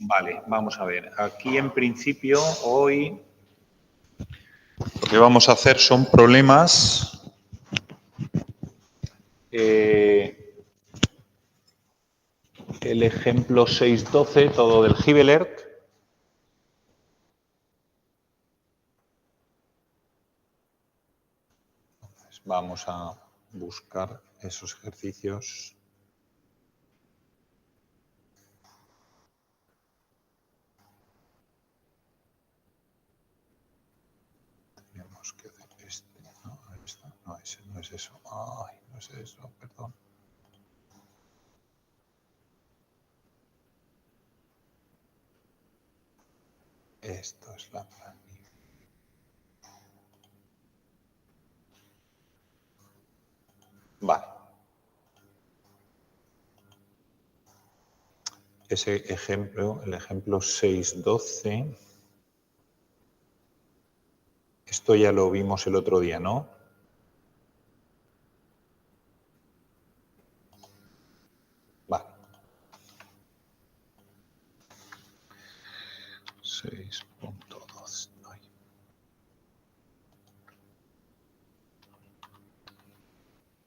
Vale, vamos a ver. Aquí en principio hoy lo que vamos a hacer son problemas el ejemplo 6.12, todo del Hibelert. Vamos a buscar esos ejercicios. Tenemos que hacer este. No, ahí está. No, ese no es eso. Ay, no es eso, perdón. Esto es la planilla. Vale. Ese ejemplo, el ejemplo 6.12, esto ya lo vimos el otro día, ¿no? Vale. 6.12.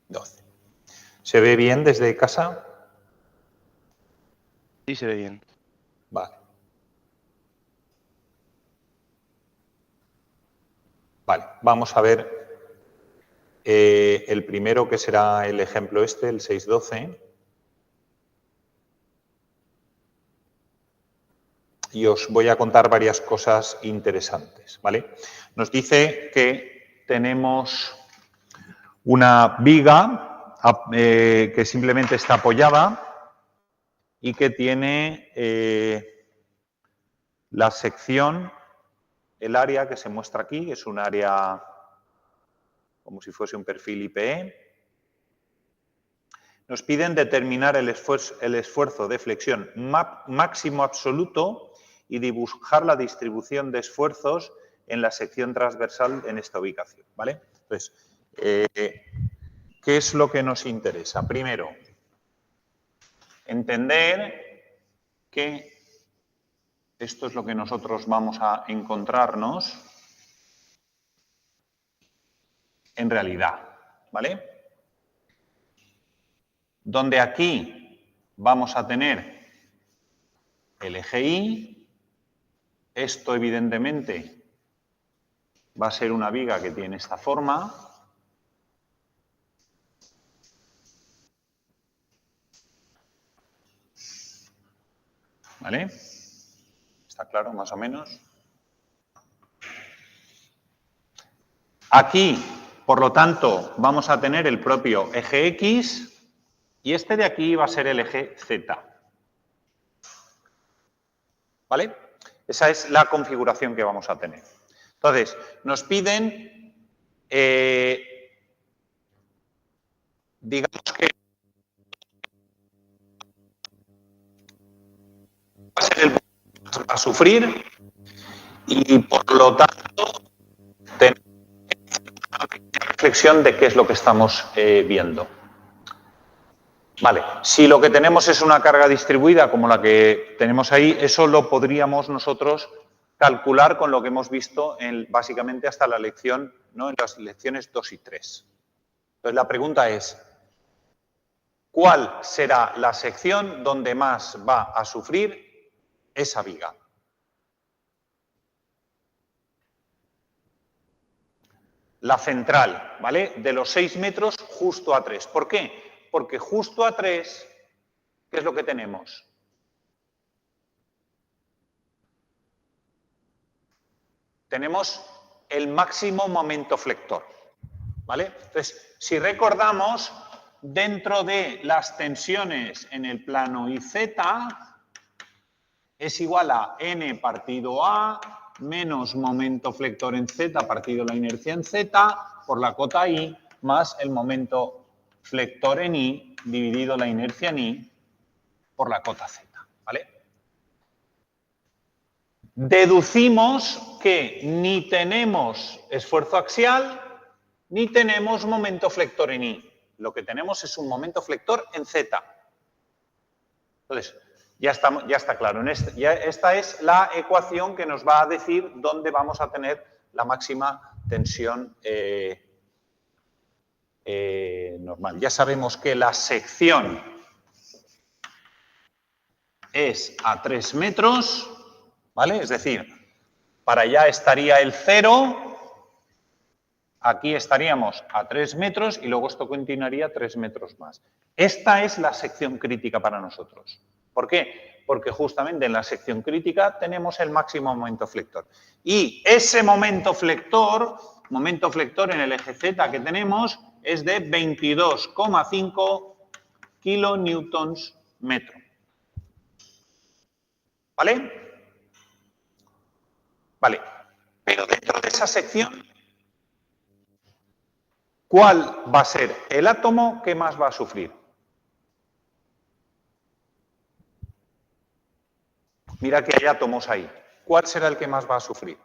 12. ¿Se ve bien desde casa? Sí, se ve bien. Vale. Vale, vamos a ver el primero, que será el ejemplo este, el 6.12. Y os voy a contar varias cosas interesantes, ¿vale? Nos dice que tenemos una viga que simplemente está apoyada y que tiene la sección, el área que se muestra aquí, es un área como si fuese un perfil IPE. Nos piden determinar el esfuerzo de flexión máximo absoluto y dibujar la distribución de esfuerzos en la sección transversal en esta ubicación, ¿vale? Entonces, ¿qué es lo que nos interesa? Primero, entender que esto es lo que nosotros vamos a encontrarnos en realidad, ¿vale? Donde aquí vamos a tener el eje Y, esto evidentemente va a ser una viga que tiene esta forma. ¿Vale? ¿Está claro más o menos? Aquí, por lo tanto, vamos a tener el propio eje X y este de aquí va a ser el eje Z. ¿Vale? Esa es la configuración que vamos a tener. Entonces, nos piden, digamos que va a ser el a sufrir y por lo tanto tenemos una reflexión de qué es lo que estamos viendo. Vale, si lo que tenemos es una carga distribuida como la que tenemos ahí, eso lo podríamos nosotros calcular con lo que hemos visto básicamente hasta la lección, ¿no? En las lecciones 2 y 3. Entonces la pregunta es, ¿cuál será la sección donde más va a sufrir esa viga? La central, ¿vale? De los 6 metros justo a 3. ¿Por qué? Porque justo a 3, ¿qué es lo que tenemos? Tenemos el máximo momento flector, ¿vale? Entonces, si recordamos, dentro de las tensiones en el plano IZ es igual a n partido A menos momento flector en Z partido la inercia en Z por la cota I más el momento flector en I dividido la inercia en I por la cota Z, ¿vale? Deducimos que ni tenemos esfuerzo axial ni tenemos momento flector en I. Lo que tenemos es un momento flector en Z. Entonces, Ya está claro. Esta es la ecuación que nos va a decir dónde vamos a tener la máxima tensión normal. Ya sabemos que la sección es a 3 metros, ¿vale? Es decir, para allá estaría el 0, aquí estaríamos a 3 metros y luego esto continuaría 3 metros más. Esta es la sección crítica para nosotros. ¿Por qué? Porque justamente en la sección crítica tenemos el máximo momento flector. Y ese momento flector en el eje Z que tenemos es de 22,5 kilonewtons metro. ¿Vale? Vale. Pero dentro de esa sección, ¿cuál va a ser el átomo que más va a sufrir? Mira que hay átomos ahí. ¿Cuál será el que más va a sufrir?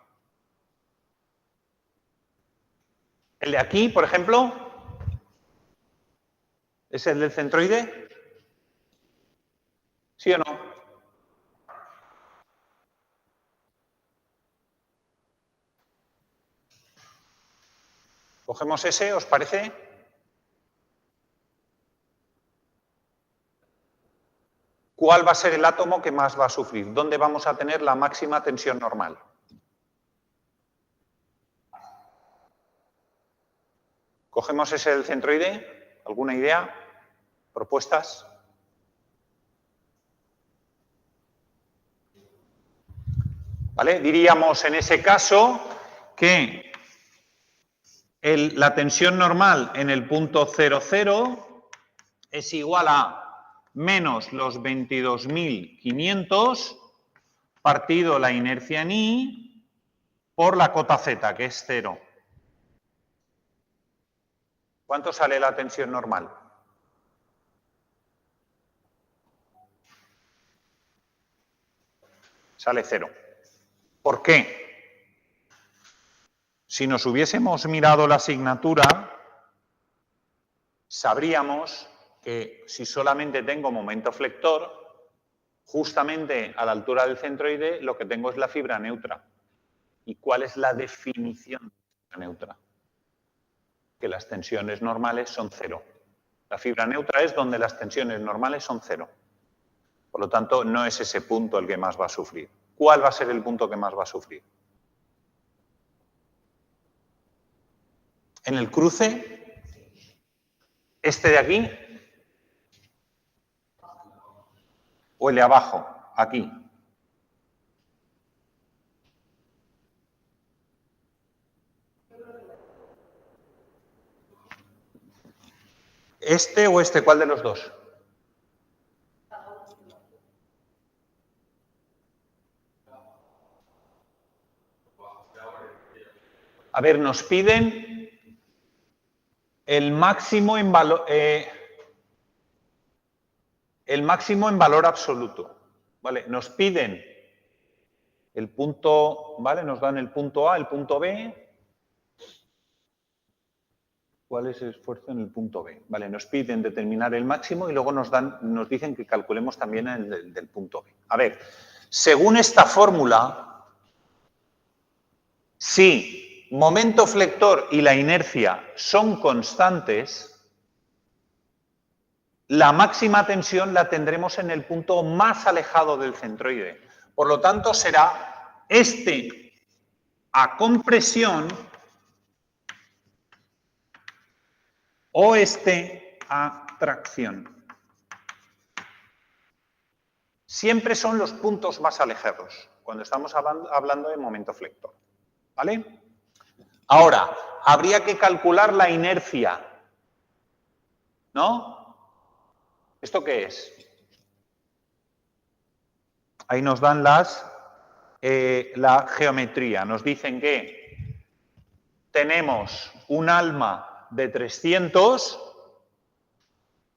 ¿El de aquí, por ejemplo? ¿Es el del centroide? ¿Sí o no? ¿Cogemos ese, os parece? ¿Cuál va a ser el átomo que más va a sufrir? ¿Dónde vamos a tener la máxima tensión normal? ¿Cogemos ese del centroide? ¿Alguna idea? ¿Propuestas? ¿Vale? Diríamos en ese caso que la tensión normal en el punto 00 es igual a menos los 22.500 partido la inercia en I por la cota Z, que es 0. ¿Cuánto sale la tensión normal? Sale 0. ¿Por qué? Si nos hubiésemos mirado la asignatura, sabríamos que si solamente tengo momento flector, justamente a la altura del centroide lo que tengo es la fibra neutra. ¿Y cuál es la definición de fibra neutra? Que las tensiones normales son 0. La fibra neutra es donde las tensiones normales son 0. Por lo tanto, no es ese punto el que más va a sufrir. ¿Cuál va a ser el punto que más va a sufrir? En el cruce, este de aquí, o el de abajo, aquí. ¿Este o este? ¿Cuál de los dos? A ver, nos piden el máximo en valor absoluto. ¿Vale? Nos piden el punto, ¿vale? Nos dan el punto A, el punto B. ¿Cuál es el esfuerzo en el punto B? Vale, nos piden determinar el máximo y luego nos dicen que calculemos también el del punto B. A ver, según esta fórmula, si momento flector y la inercia son constantes, la máxima tensión la tendremos en el punto más alejado del centroide. Por lo tanto, será este a compresión o este a tracción. Siempre son los puntos más alejados cuando estamos hablando de momento flector. ¿Vale? Ahora, habría que calcular la inercia. ¿No? ¿Esto qué es? Ahí nos dan la geometría. Nos dicen que tenemos un alma de 300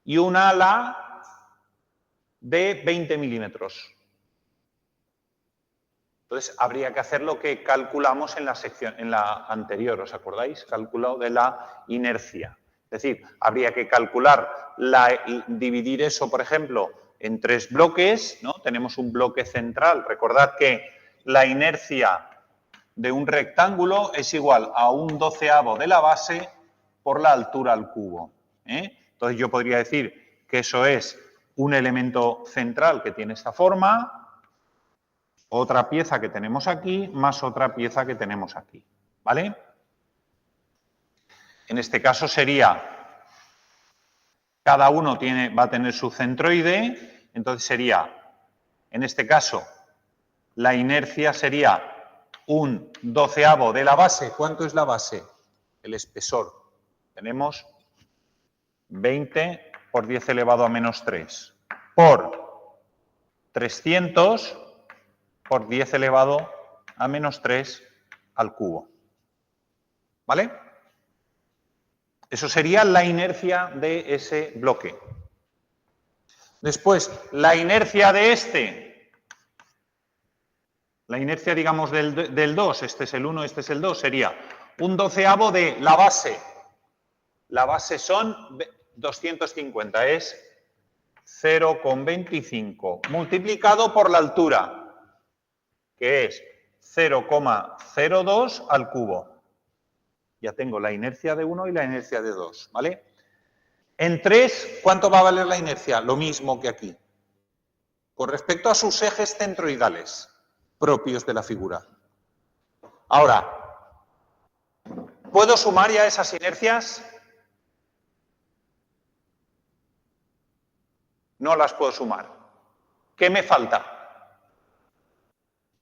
y un ala de 20 milímetros. Entonces, habría que hacer lo que calculamos en la anterior, ¿os acordáis? Cálculo de la inercia. Es decir, habría que calcular, dividir eso, por ejemplo, en 3 bloques, ¿no? Tenemos un bloque central. Recordad que la inercia de un rectángulo es igual a 1/12 de la base por la altura al cubo. Entonces yo podría decir que eso es un elemento central que tiene esta forma, otra pieza que tenemos aquí, más otra pieza que tenemos aquí. ¿Vale? En este caso sería, cada uno va a tener su centroide, entonces sería, en este caso, la inercia sería 1/12 de la base. ¿Cuánto es la base? El espesor. Tenemos 20 por 10 elevado a menos 3 por 300 por 10 elevado a menos 3 al cubo. ¿Vale? Eso sería la inercia de ese bloque. Después, la inercia de este. La inercia, digamos, del 2, este es el 1, este es el 2, sería 1/12 de la base. La base son 250, es 0,25 multiplicado por la altura, que es 0,02 al cubo. Ya tengo la inercia de 1 y la inercia de 2, ¿vale? En 3, ¿cuánto va a valer la inercia? Lo mismo que aquí. Con respecto a sus ejes centroidales propios de la figura. Ahora, ¿puedo sumar ya esas inercias? No las puedo sumar. ¿Qué me falta?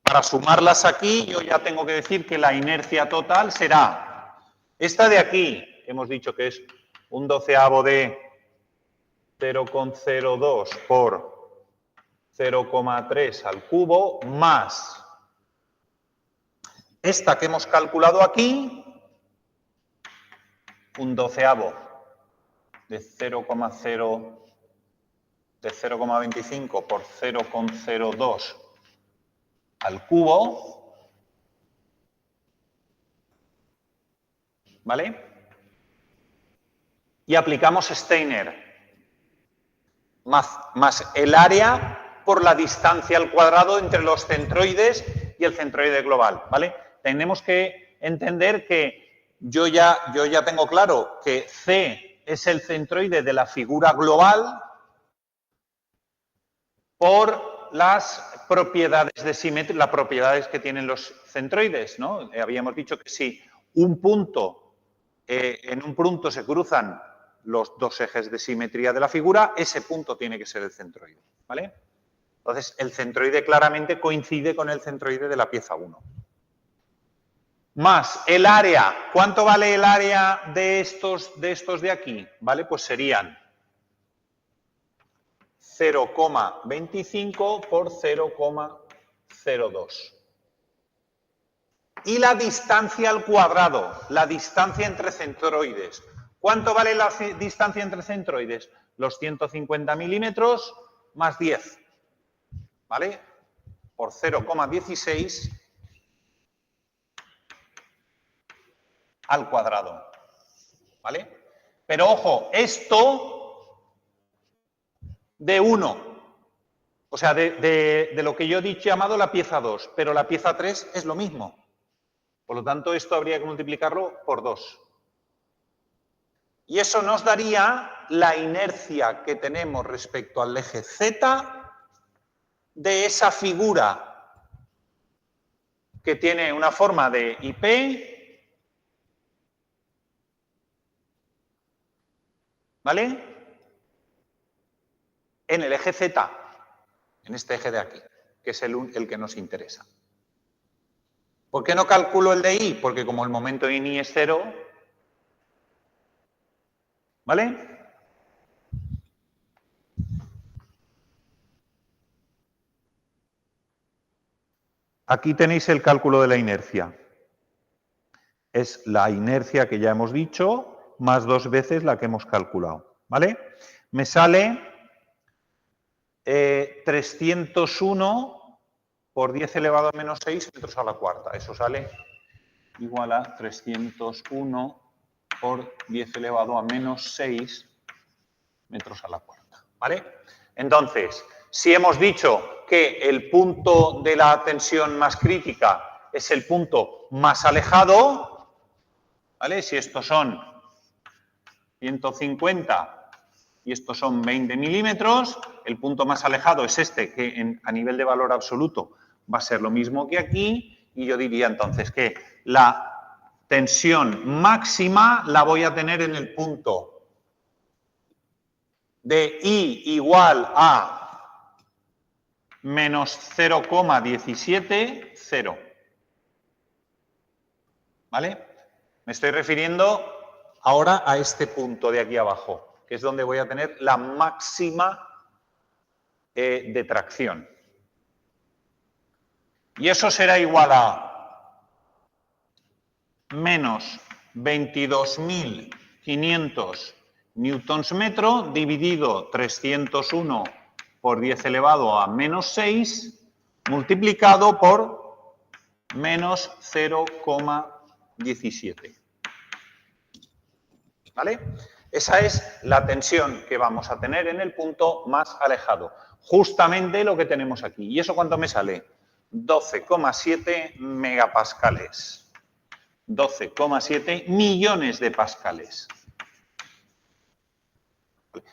Para sumarlas aquí, yo ya tengo que decir que la inercia total será esta de aquí, hemos dicho que es 1/12 de 0,02 por 0,3 al cubo, más esta que hemos calculado aquí, 1/12 de 0,25 por 0,02 al cubo, ¿vale? Y aplicamos Steiner, más el área por la distancia al cuadrado entre los centroides y el centroide global, ¿vale? Tenemos que entender que yo ya tengo claro que C es el centroide de la figura global por las propiedades de simetría, las propiedades que tienen los centroides, ¿no? Habíamos dicho que si un punto, en un punto se cruzan los dos ejes de simetría de la figura, ese punto tiene que ser el centroide, ¿vale? Entonces, el centroide claramente coincide con el centroide de la pieza 1. Más el área. ¿Cuánto vale el área de estos de aquí? ¿Vale? Pues serían 0,25 por 0,02. Y la distancia al cuadrado, la distancia entre centroides. ¿Cuánto vale la distancia entre centroides? Los 150 milímetros más 10. ¿Vale? Por 0,16 al cuadrado. ¿Vale? Pero ojo, esto de 1. O sea, de lo que yo he dicho llamado la pieza 2. Pero la pieza 3 es lo mismo. Por lo tanto, esto habría que multiplicarlo por 2. Y eso nos daría la inercia que tenemos respecto al eje Z de esa figura que tiene una forma de IP, ¿vale? En el eje Z, en este eje de aquí, que es el que nos interesa. ¿Por qué no calculo el de I? Porque como el momento en I es 0, ¿vale? Aquí tenéis el cálculo de la inercia. Es la inercia que ya hemos dicho, más 2 veces la que hemos calculado, ¿vale? Me sale 301 por 10 elevado a menos 6 metros a la cuarta. Eso sale igual a 301 por 10 elevado a menos 6 metros a la cuarta, ¿vale? Entonces, si hemos dicho que el punto de la tensión más crítica es el punto más alejado, ¿vale? Si estos son 150 y estos son 20 milímetros, el punto más alejado es este, que a nivel de valor absoluto va a ser lo mismo que aquí, y yo diría entonces que la tensión máxima la voy a tener en el punto de I igual a menos 0,17, 0. ¿Vale? Me estoy refiriendo ahora a este punto de aquí abajo, que es donde voy a tener la máxima de tracción. Y eso será igual a menos 22.500 newtons metro dividido 301 por 10 elevado a menos 6 multiplicado por menos 0,17. ¿Vale? Esa es la tensión que vamos a tener en el punto más alejado. Justamente lo que tenemos aquí. ¿Y eso cuánto me sale? 12,7 megapascales. 12,7 millones de pascales.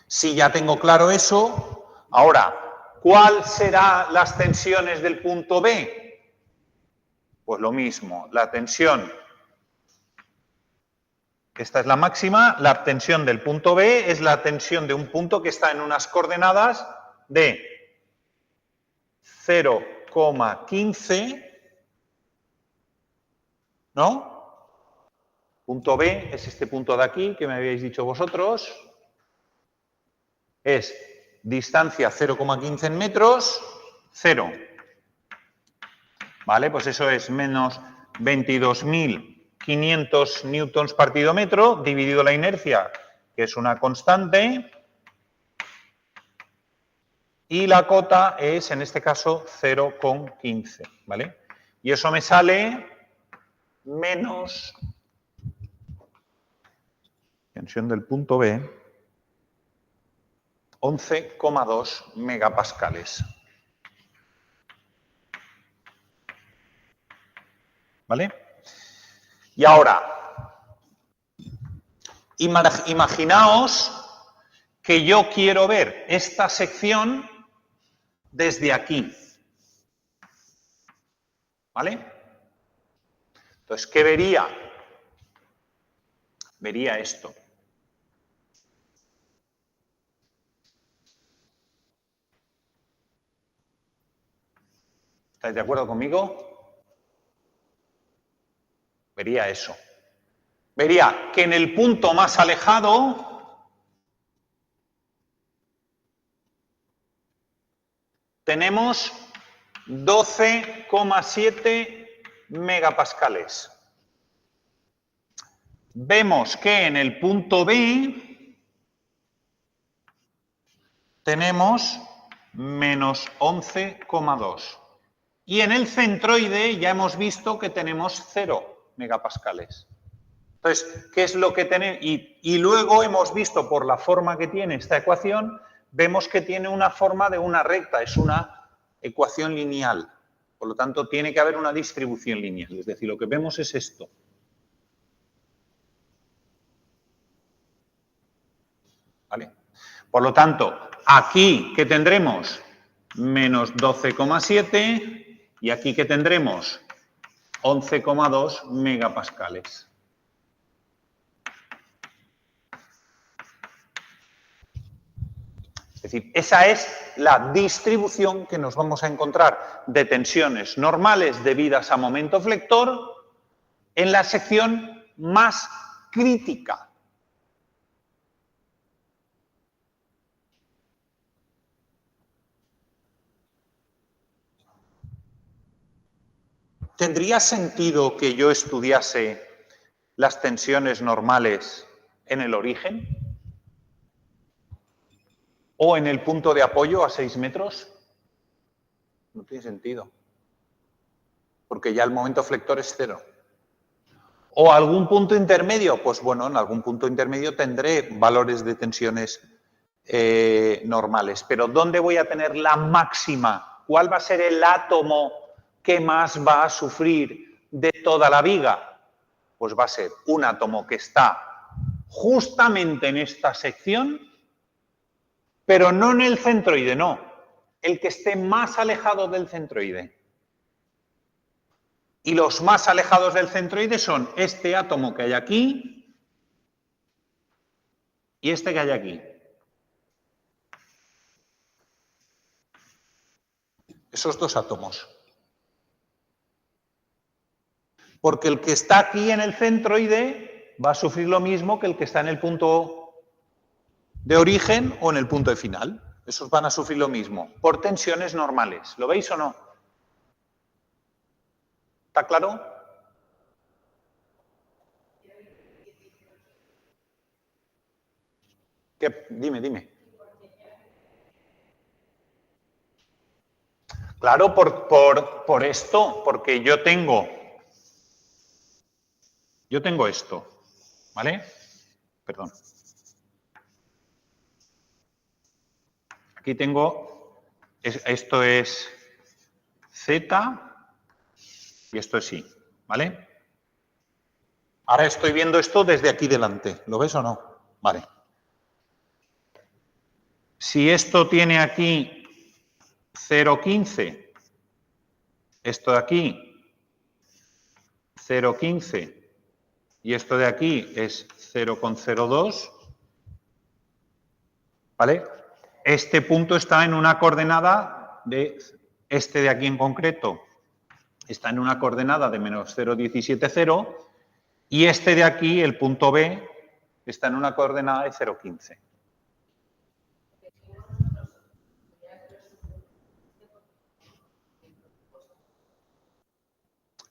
Si ya tengo claro eso, ahora, ¿cuáles serán las tensiones del punto B? Pues lo mismo, la tensión, esta es la máxima, la tensión del punto B es la tensión de un punto que está en unas coordenadas de 0,15, ¿no? Punto B es este punto de aquí que me habéis dicho vosotros. Es distancia 0,15 en metros, 0. ¿Vale? Pues eso es menos 22.500 newtons partido metro dividido la inercia, que es una constante. Y la cota es, en este caso, 0,15. ¿Vale? Y eso me sale menos tensión del punto B, 11,2 megapascales. ¿Vale? Y ahora, imaginaos que yo quiero ver esta sección desde aquí. ¿Vale? Entonces, ¿qué vería? Vería esto. ¿Estáis de acuerdo conmigo? Vería eso. Vería que en el punto más alejado tenemos 12,7 megapascales. Vemos que en el punto B tenemos menos 11,2. Y en el centroide ya hemos visto que tenemos 0 megapascales. Entonces, ¿qué es lo que tenemos? Y luego hemos visto por la forma que tiene esta ecuación, vemos que tiene una forma de una recta, es una ecuación lineal. Por lo tanto, tiene que haber una distribución lineal. Es decir, lo que vemos es esto. ¿Vale? Por lo tanto, aquí, ¿qué tendremos? Menos 12,7 y aquí, ¿qué tendremos? 11,2 megapascales. Es decir, esa es la distribución que nos vamos a encontrar de tensiones normales debidas a momento flector en la sección más crítica. ¿Tendría sentido que yo estudiase las tensiones normales en el origen? ¿O en el punto de apoyo a 6 metros? No tiene sentido. Porque ya el momento flector es 0. ¿O algún punto intermedio? Pues bueno, en algún punto intermedio tendré valores de tensiones normales. Pero ¿dónde voy a tener la máxima? ¿Cuál va a ser el átomo que más va a sufrir de toda la viga? Pues va a ser un átomo que está justamente en esta sección, pero no en el centroide, no. El que esté más alejado del centroide. Y los más alejados del centroide son este átomo que hay aquí y este que hay aquí. Esos dos átomos. Porque el que está aquí en el centroide va a sufrir lo mismo que el que está en el punto de origen o en el punto de final. Esos van a sufrir lo mismo, por tensiones normales. ¿Lo veis o no? ¿Está claro? ¿Qué? Dime. Claro, por esto, porque yo tengo esto, ¿vale? Perdón. Aquí tengo, esto es Z y esto es Y, ¿vale? Ahora estoy viendo esto desde aquí delante. ¿Lo ves o no? Vale. Si esto tiene aquí 0,15, esto de aquí 0,15 y esto de aquí es 0,02, ¿vale? Este punto está en una coordenada de este de aquí en concreto, está en una coordenada de menos 0,170 y este de aquí, el punto B, está en una coordenada de 0,15.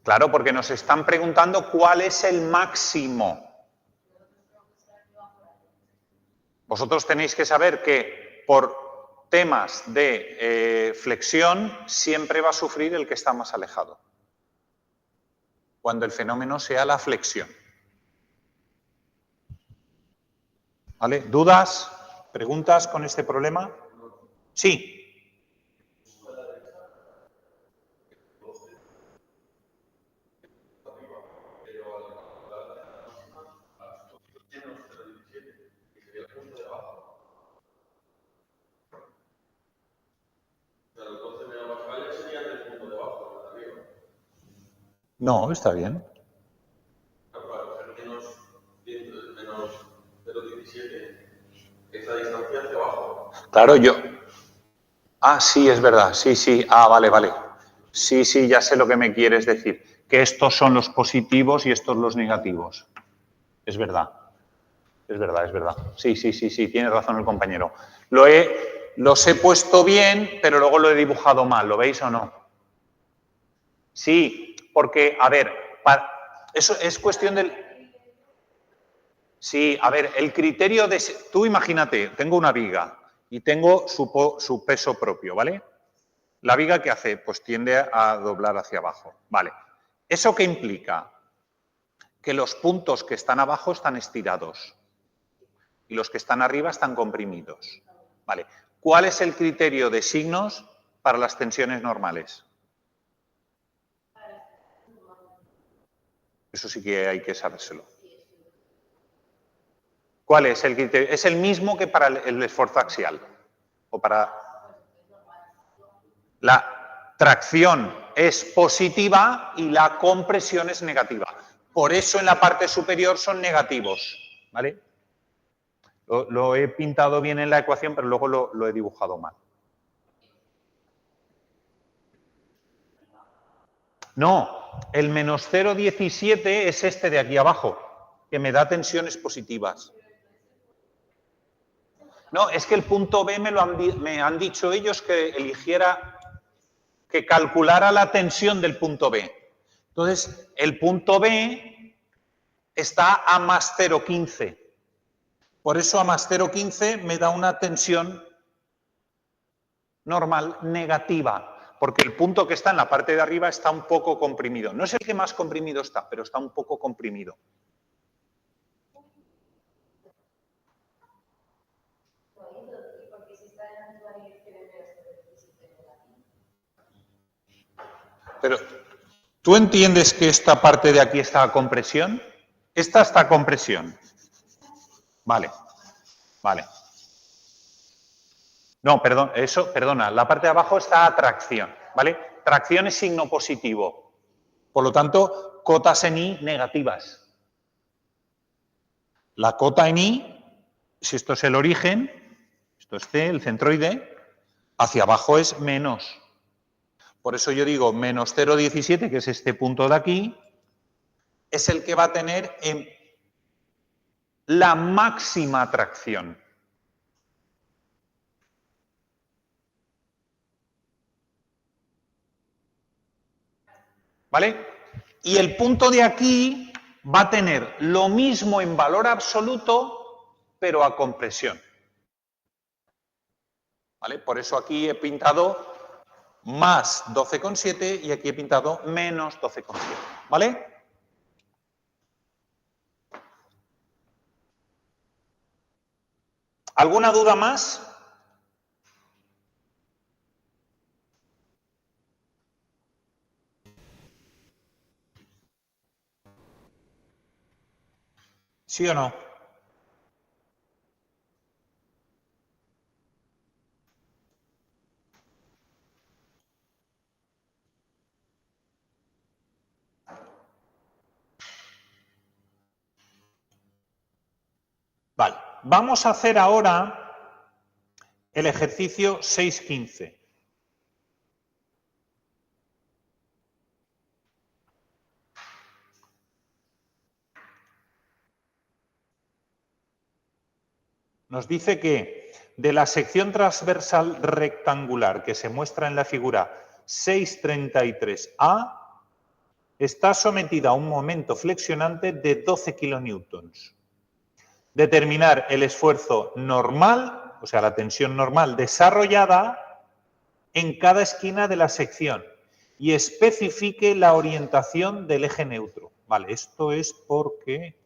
Claro, porque nos están preguntando cuál es el máximo. Vosotros tenéis que saber que por temas de flexión siempre va a sufrir el que está más alejado, cuando el fenómeno sea la flexión. ¿Vale? ¿Dudas? ¿Preguntas con este problema? Sí. No, está bien. Menos 0,17, esa distancia hacia abajo. Claro, yo. Ah, sí, es verdad. Sí. Ah, vale. Sí, ya sé lo que me quieres decir. Que estos son los positivos y estos los negativos. Es verdad. Es verdad. Sí. Tiene razón el compañero. Los he puesto bien, pero luego lo he dibujado mal. ¿Lo veis o no? Sí, porque, a ver, eso es cuestión del... Sí, a ver, el criterio de... Tú imagínate, tengo una viga y tengo su peso propio, ¿vale? ¿La viga qué hace? Pues tiende a doblar hacia abajo. Vale. ¿Eso qué implica? Que los puntos que están abajo están estirados y los que están arriba están comprimidos. Vale. ¿Cuál es el criterio de signos para las tensiones normales? Eso sí que hay que sabérselo. ¿Cuál es el criterio? Es el mismo que para el esfuerzo axial. O para... La tracción es positiva y la compresión es negativa. Por eso en la parte superior son negativos. ¿Vale? Lo he pintado bien en la ecuación, pero luego lo he dibujado mal. No, el menos 0,17 es este de aquí abajo, que me da tensiones positivas. No, es que el punto B me han dicho ellos que eligiera, que calculara la tensión del punto B. Entonces, el punto B está a más 0,15. Por eso a más 0,15 me da una tensión normal negativa, porque el punto que está en la parte de arriba está un poco comprimido. No es el que más comprimido está, pero está un poco comprimido. Pero, ¿tú entiendes que esta parte de aquí está a compresión? Esta está a compresión. Vale, vale. No, perdón, perdona, la parte de abajo está a tracción, ¿vale? Tracción es signo positivo. Por lo tanto, cotas en I negativas. La cota en I, si esto es el origen, esto es C, el centroide, hacia abajo es menos. Por eso yo digo menos 0,17, que es este punto de aquí, es el que va a tener la máxima tracción. ¿Vale? Y el punto de aquí va a tener lo mismo en valor absoluto, pero a compresión. ¿Vale? Por eso aquí he pintado más 12,7 y aquí he pintado menos 12,7. ¿Vale? ¿Alguna duda más? ¿Sí o no? Vale. Vamos a hacer ahora el ejercicio 6.15. Nos dice que de la sección transversal rectangular que se muestra en la figura 633A está sometida a un momento flexionante de 12 kilonewtons. Determinar el esfuerzo normal, o sea, la tensión normal desarrollada en cada esquina de la sección y especifique la orientación del eje neutro. Vale, esto es porque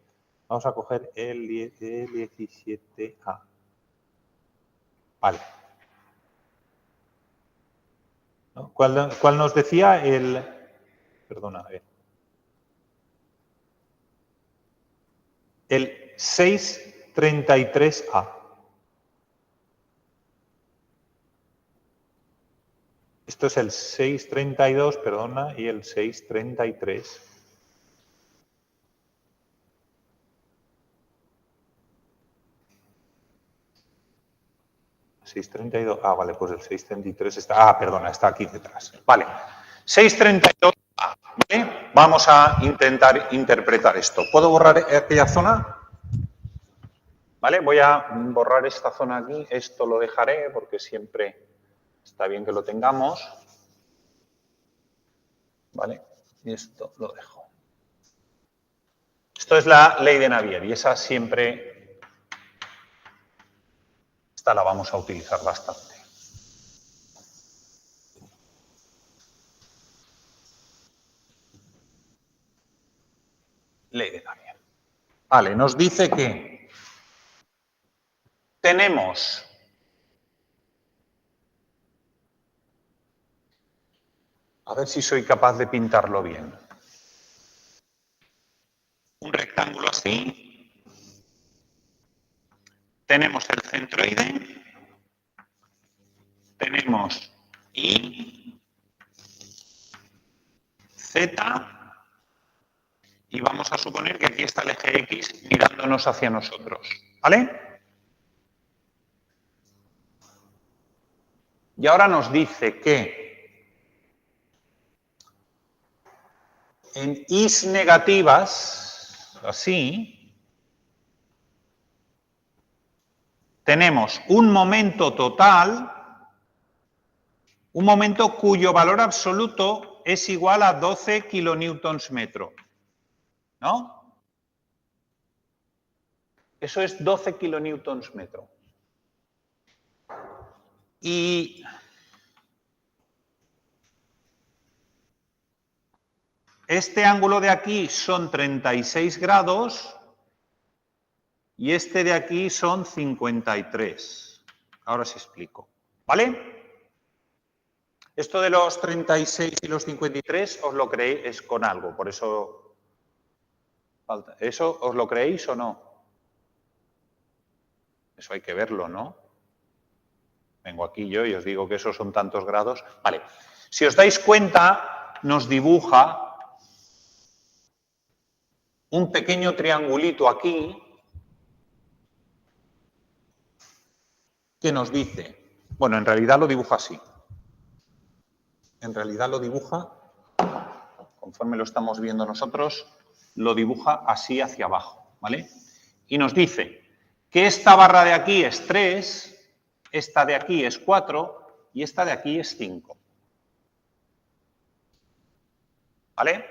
vamos a coger el 17A. Vale. ¿No? ¿Cuál nos decía el...? Perdona, a ver. El 633A. Esto es el 632, perdona, y el 633. ¿632? Ah, vale, pues el 633 está... Ah, perdona, está aquí detrás. Vale. 632A. ¿Vale? Vamos a intentar interpretar esto. ¿Puedo borrar aquella zona? ¿Vale? Voy a borrar esta zona aquí. Esto lo dejaré porque siempre está bien que lo tengamos. ¿Vale? Y esto lo dejo. Esto es la ley de Navier y esa siempre, esta la vamos a utilizar bastante. Ley de Navier. Vale, nos dice que tenemos a ver si soy capaz de pintarlo bien. Un rectángulo así. Tenemos el centroide. Tenemos Y, Z, y vamos a suponer que aquí está el eje X mirándonos hacia nosotros. ¿Vale? Y ahora nos dice que en Is negativas, así, tenemos un momento total, un momento cuyo valor absoluto es igual a 12 kilonewtons metro. ¿No? Eso es 12 kilonewtons metro. Y este ángulo de aquí son 36 grados y este de aquí son 53. Ahora os explico. ¿Vale? Esto de los 36 y los 53 os lo creéis con algo, por eso falta. ¿Eso os lo creéis o no? Eso hay que verlo, ¿no? Vengo aquí yo y os digo que esos son tantos grados. Vale. Si os dais cuenta, nos dibuja un pequeño triangulito aquí que nos dice, bueno, en realidad lo dibuja así. En realidad lo dibuja, conforme lo estamos viendo nosotros, lo dibuja así hacia abajo, ¿vale? Y nos dice que esta barra de aquí es 3, esta de aquí es 4 y esta de aquí es 5. ¿Vale?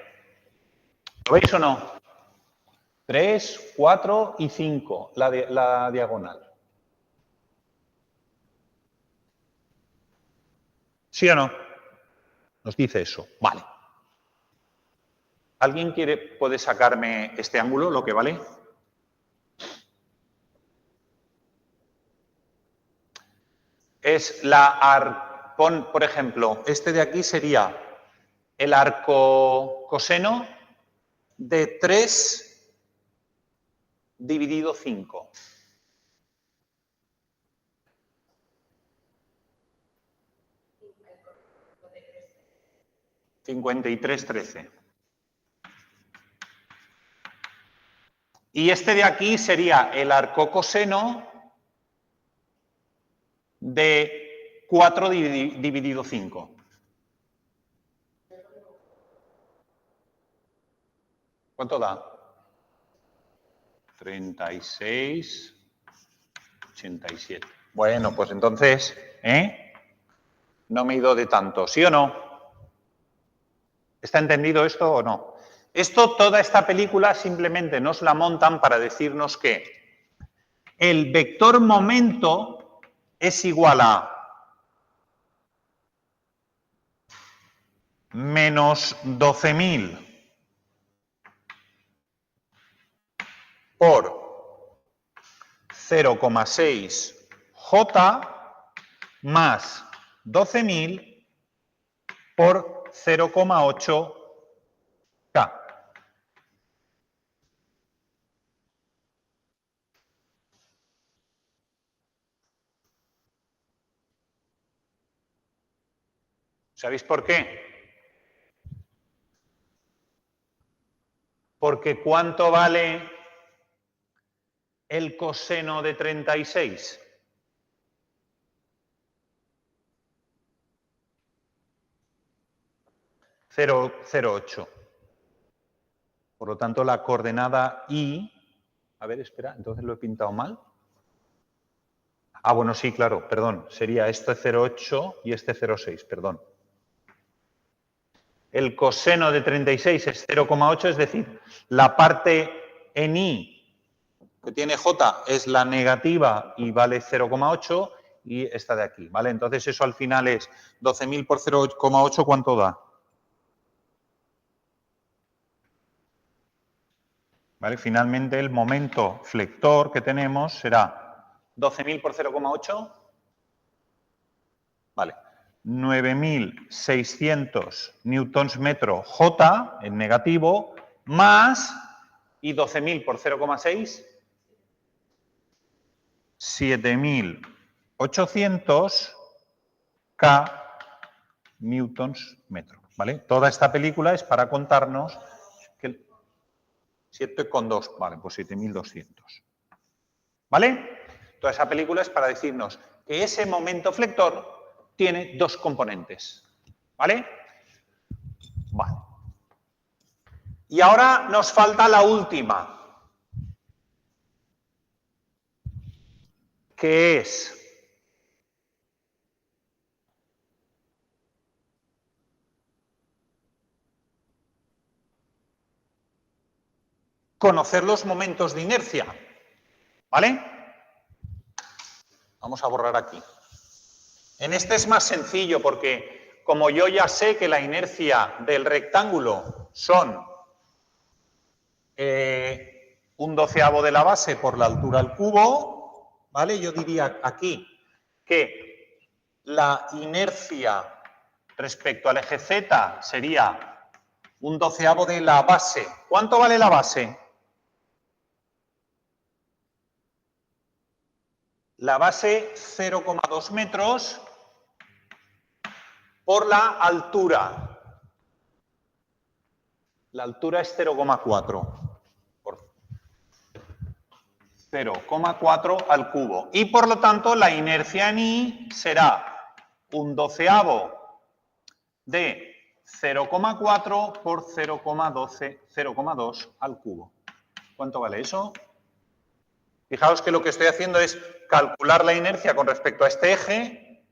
¿Lo veis o no? 3, 4 y 5, la diagonal. ¿Sí o no? Nos dice eso. Vale. ¿Alguien puede sacarme este ángulo, lo que vale? Es por ejemplo, este de aquí sería el arco coseno de 3 dividido 5. $53,13. Y este de aquí sería el arco coseno de 4 dividido 5. ¿Cuánto da? 36,87. Bueno, pues entonces, no me he ido de tanto, ¿sí o no? ¿Está entendido esto o no? Toda esta película simplemente nos la montan para decirnos que el vector momento es igual a menos 12.000 por 0,6 J más 12.000 por 0,8 K. ¿Sabéis por qué? Porque ¿cuánto vale el coseno de 36? 0,08. Por lo tanto, la coordenada I... A ver, espera, entonces lo he pintado mal. Ah, bueno, sí, claro, perdón. Sería este 0,8 y este 0,6, perdón. El coseno de 36 es 0,8, es decir, la parte en I que tiene J es la negativa y vale 0,8 y esta de aquí, ¿vale? Entonces eso al final es 12.000 por 0,8, ¿cuánto da? ¿Vale? Finalmente el momento flector que tenemos será 12.000 por 0,8, vale, 9.600 newtons metro J en negativo más, y 12.000 por 0,6, 7.800 K newtons metro, ¿vale? Toda esta película es para contarnos que 7,2, vale, pues 7.200. ¿Vale? Toda esa película es para decirnos que ese momento flector tiene dos componentes. ¿Vale? Vale. Y ahora nos falta la última, que es conocer los momentos de inercia. ¿Vale? Vamos a borrar aquí. En este es más sencillo porque como yo ya sé que la inercia del rectángulo son un doceavo de la base por la altura al cubo, ¿vale? Yo diría aquí que la inercia respecto al eje Z sería un doceavo de la base. ¿Cuánto vale la base? La base 0,2 metros por la altura. La altura es 0,4. 0,4 al cubo. Y por lo tanto la inercia en I será un doceavo de 0,4 por 0,2 al cubo. ¿Cuánto vale eso? Fijaos que lo que estoy haciendo es calcular la inercia con respecto a este eje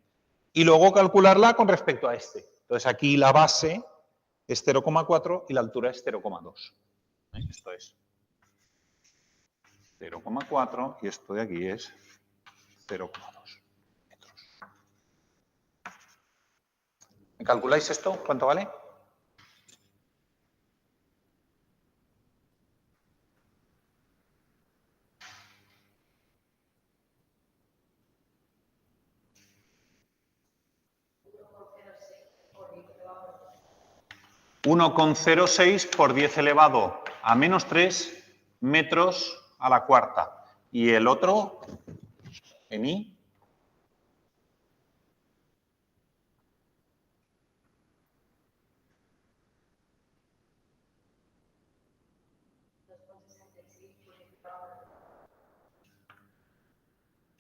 y luego calcularla con respecto a este. Entonces aquí la base es 0,4 y la altura es 0,2. Esto es 0,4 y esto de aquí es 0,2 metros. ¿Me calculáis esto? ¿Cuánto vale? ...1,06 por 10 elevado a menos 3 metros a la cuarta. Y el otro, en I,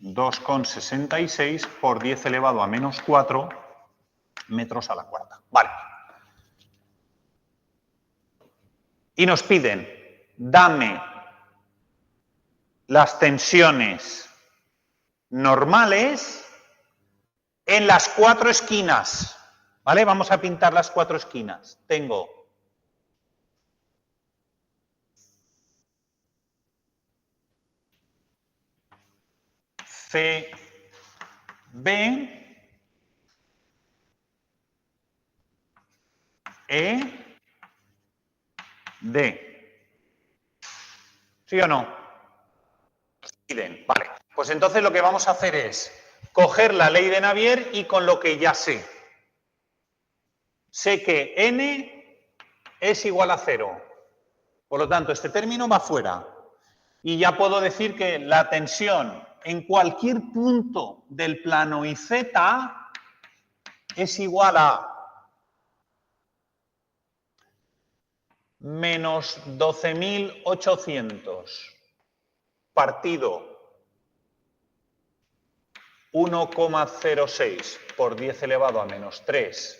...2,66 por 10 elevado a menos 4 metros a la cuarta. Vale. Y nos piden, dame las tensiones normales en las 4 esquinas. ¿Vale? Vamos a pintar las 4 esquinas. Tengo C, B, E, D. ¿Sí o no? Vale. Pues entonces lo que vamos a hacer es coger la ley de Navier y con lo que ya sé. Sé que N es igual a 0. Por lo tanto, este término va fuera. Y ya puedo decir que la tensión en cualquier punto del plano IZ es igual a menos 12.800 partido 1,06 por 10 elevado a menos 3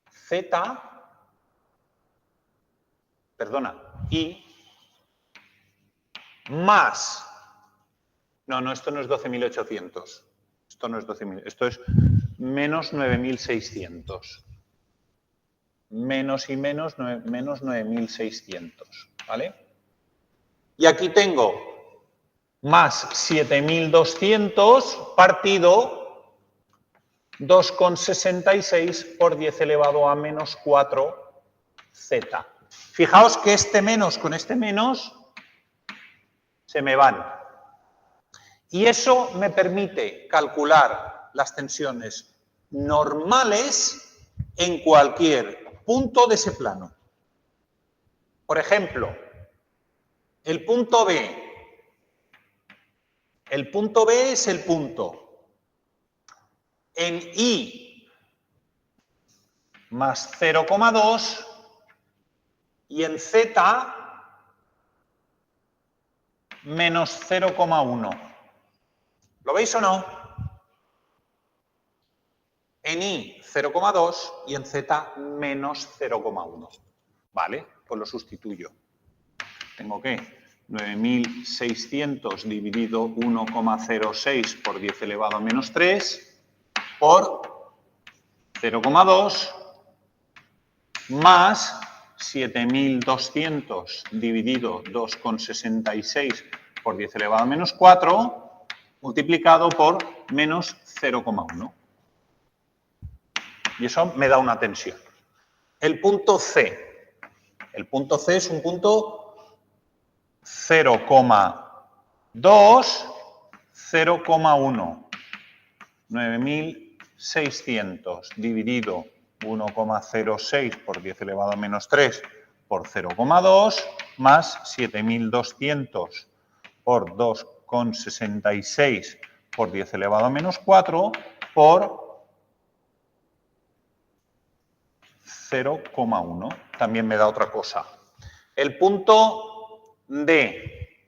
Z, perdona, I, más, no, esto no es 12.800, esto no es 12.000, esto es menos 9.600. Menos y menos 9.600, ¿vale? Y aquí tengo más 7.200 partido 2,66 por 10 elevado a menos 4 Z. Fijaos que este menos con este menos se me van. Y eso me permite calcular las tensiones normales en cualquier punto de ese plano. Por ejemplo, el punto B. El punto B es el punto en I más 0,2 y en Z menos 0,1. ¿Lo veis o no? En I 0,2 y en Z menos 0,1. ¿Vale? Pues lo sustituyo. Tengo que 9.600 dividido 1,06 por 10 elevado a menos 3 por 0,2 más 7.200 dividido 2,66 por 10 elevado a menos 4 multiplicado por menos 0,1. Y eso me da una tensión. El punto C. El punto C es un punto 0,2, 0,1. 9.600 1.600 dividido 1,06 por 10 elevado a menos 3 por 0,2 más 7.200 por 2,66 por 10 elevado a menos 4 por 0,1. También me da otra cosa. El punto D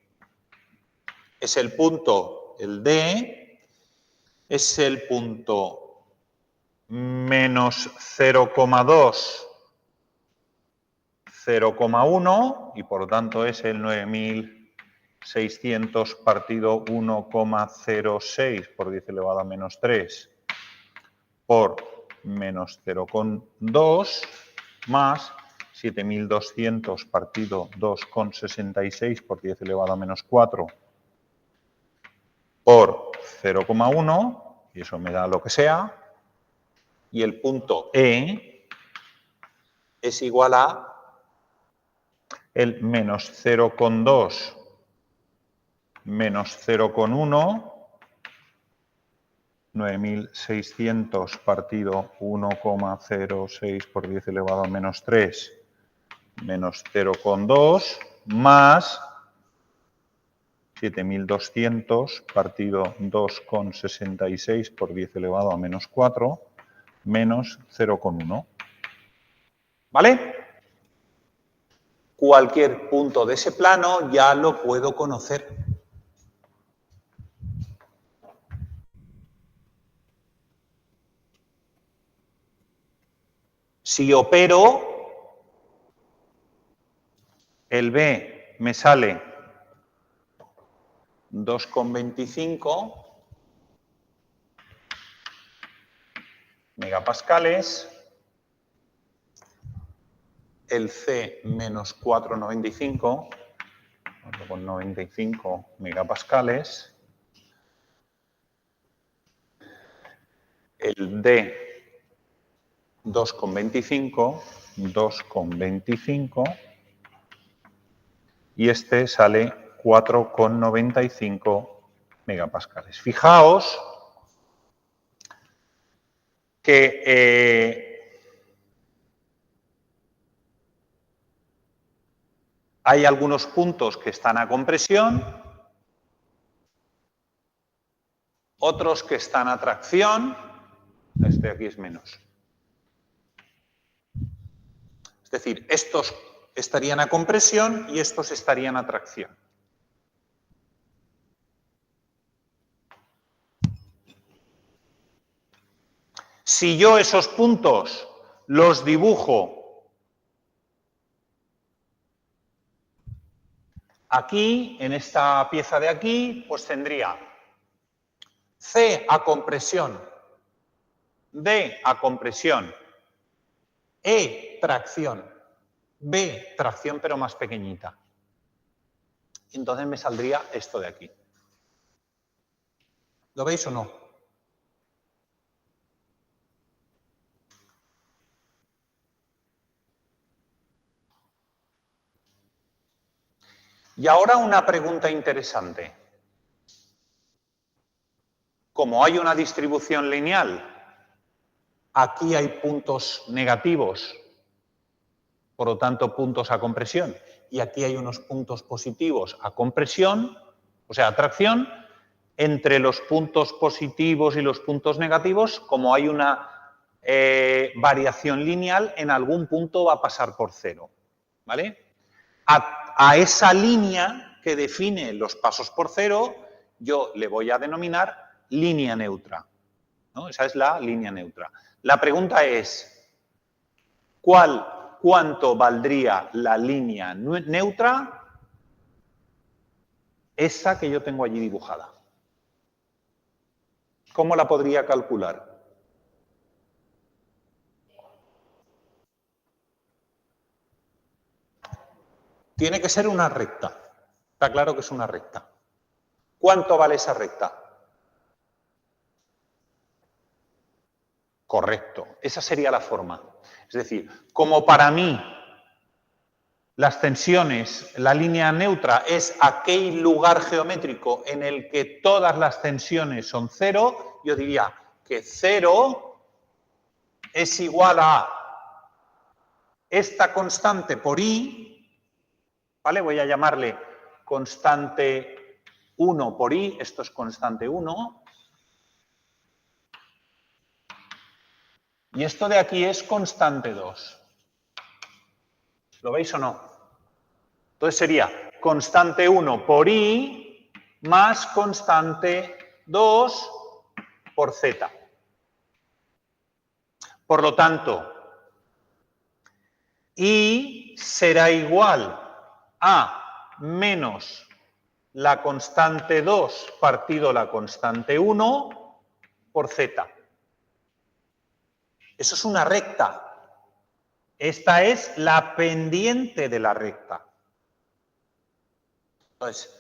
es el punto, el D es el punto menos 0,2, 0,1 y por lo tanto es el 9.600 partido 1,06 por 10 elevado a menos 3 por menos 0,2 más 7.200 partido 2,66 por 10 elevado a menos 4 por 0,1, y eso me da lo que sea, y el punto E es igual a el menos 0,2 menos 0,1, 9.600 partido 1,06 por 10 elevado a menos 3 menos 0,2 más 7.200 partido 2,66 por 10 elevado a menos 4 menos 0,1. ¿Vale? Cualquier punto de ese plano ya lo puedo conocer. Si opero, el B me sale 2,25 megapascales, el C menos 4,95, 4,95 megapascales, el D 2,25, 2,25 y este sale 4,95 megapascales. Fijaos que hay algunos puntos que están a compresión, otros que están a tracción, este aquí es menos. Es decir, estos estarían a compresión y estos estarían a tracción. Si yo esos puntos los dibujo aquí, en esta pieza de aquí, pues tendría C a compresión, D a compresión, E tracción, B tracción pero más pequeñita. Entonces me saldría esto de aquí. ¿Lo veis o no? Y ahora una pregunta interesante. Como hay una distribución lineal, aquí hay puntos negativos, por lo tanto puntos a compresión, y aquí hay unos puntos positivos a compresión, o sea, a tracción. Entre los puntos positivos y los puntos negativos, como hay una variación lineal, en algún punto va a pasar por cero. ¿Vale? A esa línea que define los pasos por cero, yo le voy a denominar línea neutra, ¿no? Esa es la línea neutra. La pregunta es, ¿cuánto valdría la línea neutra? Esa que yo tengo allí dibujada. ¿Cómo la podría calcular? Tiene que ser una recta. Está claro que es una recta. ¿Cuánto vale esa recta? Correcto. Esa sería la forma. Es decir, como para mí las tensiones, la línea neutra es aquel lugar geométrico en el que todas las tensiones son cero, yo diría que 0 es igual a esta constante por I, ¿vale? Voy a llamarle constante 1 por I, esto es constante 1. Y esto de aquí es constante 2. ¿Lo veis o no? Entonces sería constante 1 por I más constante 2 por Z. Por lo tanto, I será igual a menos la constante 2 partido la constante 1 por Z. Eso es una recta. Esta es la pendiente de la recta. Entonces,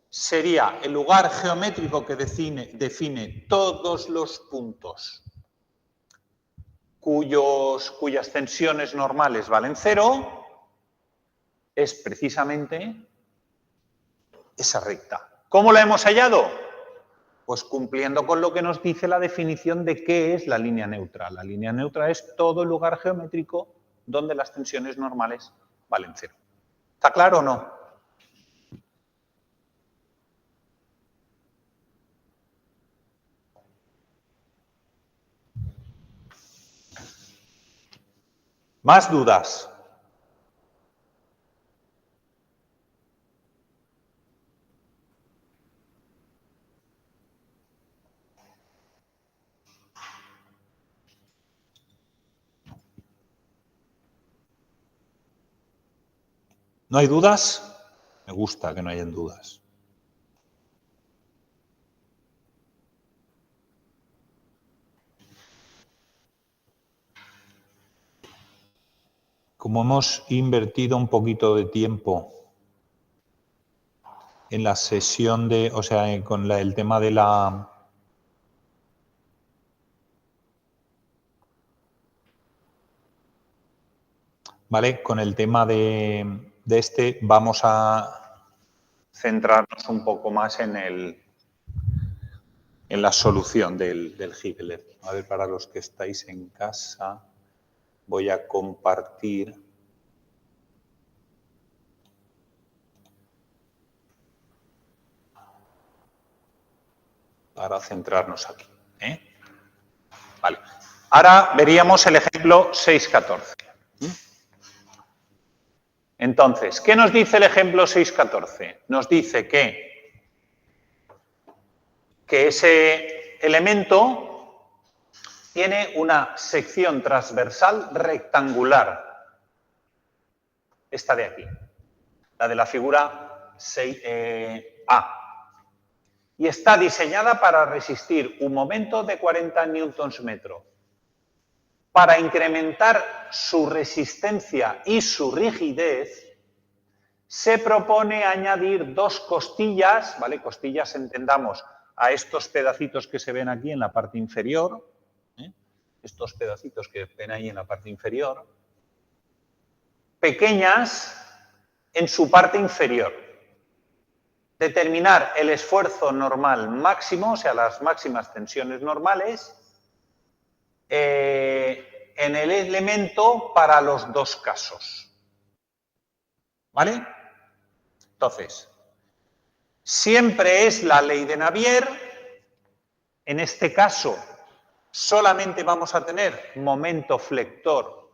sería el lugar geométrico que define todos los puntos cuyas tensiones normales valen 0, es precisamente esa recta. ¿Cómo la hemos hallado? Pues cumpliendo con lo que nos dice la definición de qué es la línea neutra. La línea neutra es todo el lugar geométrico donde las tensiones normales valen 0. ¿Está claro o no? ¿Más dudas? ¿No hay dudas? Me gusta que no hayan dudas. Como hemos invertido un poquito de tiempo en la sesión de, o sea, con el tema de la... ¿Vale? Con el tema de este vamos a centrarnos un poco más en la solución del Higler. A ver, para los que estáis en casa, voy a compartir. Para centrarnos aquí. Vale. Ahora veríamos el ejemplo 6.14. Entonces, ¿qué nos dice el ejemplo 6.14? Nos dice que ese elemento tiene una sección transversal rectangular. Esta de aquí, la de la figura 6A. Y está diseñada para resistir un momento de 40 newtons-metro. Para incrementar su resistencia y su rigidez, se propone añadir dos costillas, ¿vale? Costillas, entendamos, a estos pedacitos que se ven aquí en la parte inferior, estos pedacitos que ven ahí en la parte inferior, pequeñas en su parte inferior. Determinar el esfuerzo normal máximo, o sea, las máximas tensiones normales, en el elemento para los dos casos. ¿Vale? Entonces, siempre es la ley de Navier. En este caso, solamente vamos a tener momento flector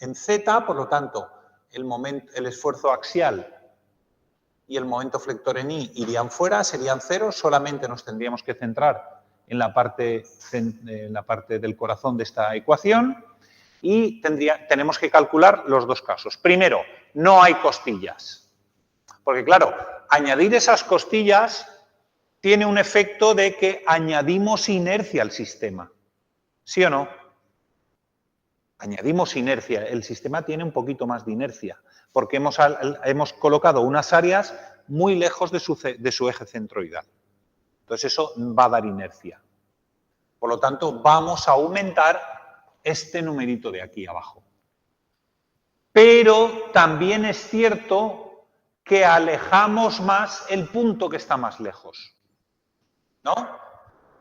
en Z, por lo tanto, el esfuerzo axial y el momento flector en I irían fuera, serían 0, solamente nos tendríamos que centrar en la parte del corazón de esta ecuación y tenemos que calcular los dos casos. Primero, no hay costillas, porque claro, añadir esas costillas tiene un efecto de que añadimos inercia al sistema, ¿sí o no? Añadimos inercia, el sistema tiene un poquito más de inercia, porque hemos colocado unas áreas muy lejos de su eje centroidal. Entonces eso va a dar inercia. Por lo tanto, vamos a aumentar este numerito de aquí abajo. Pero también es cierto que alejamos más el punto que está más lejos, ¿no?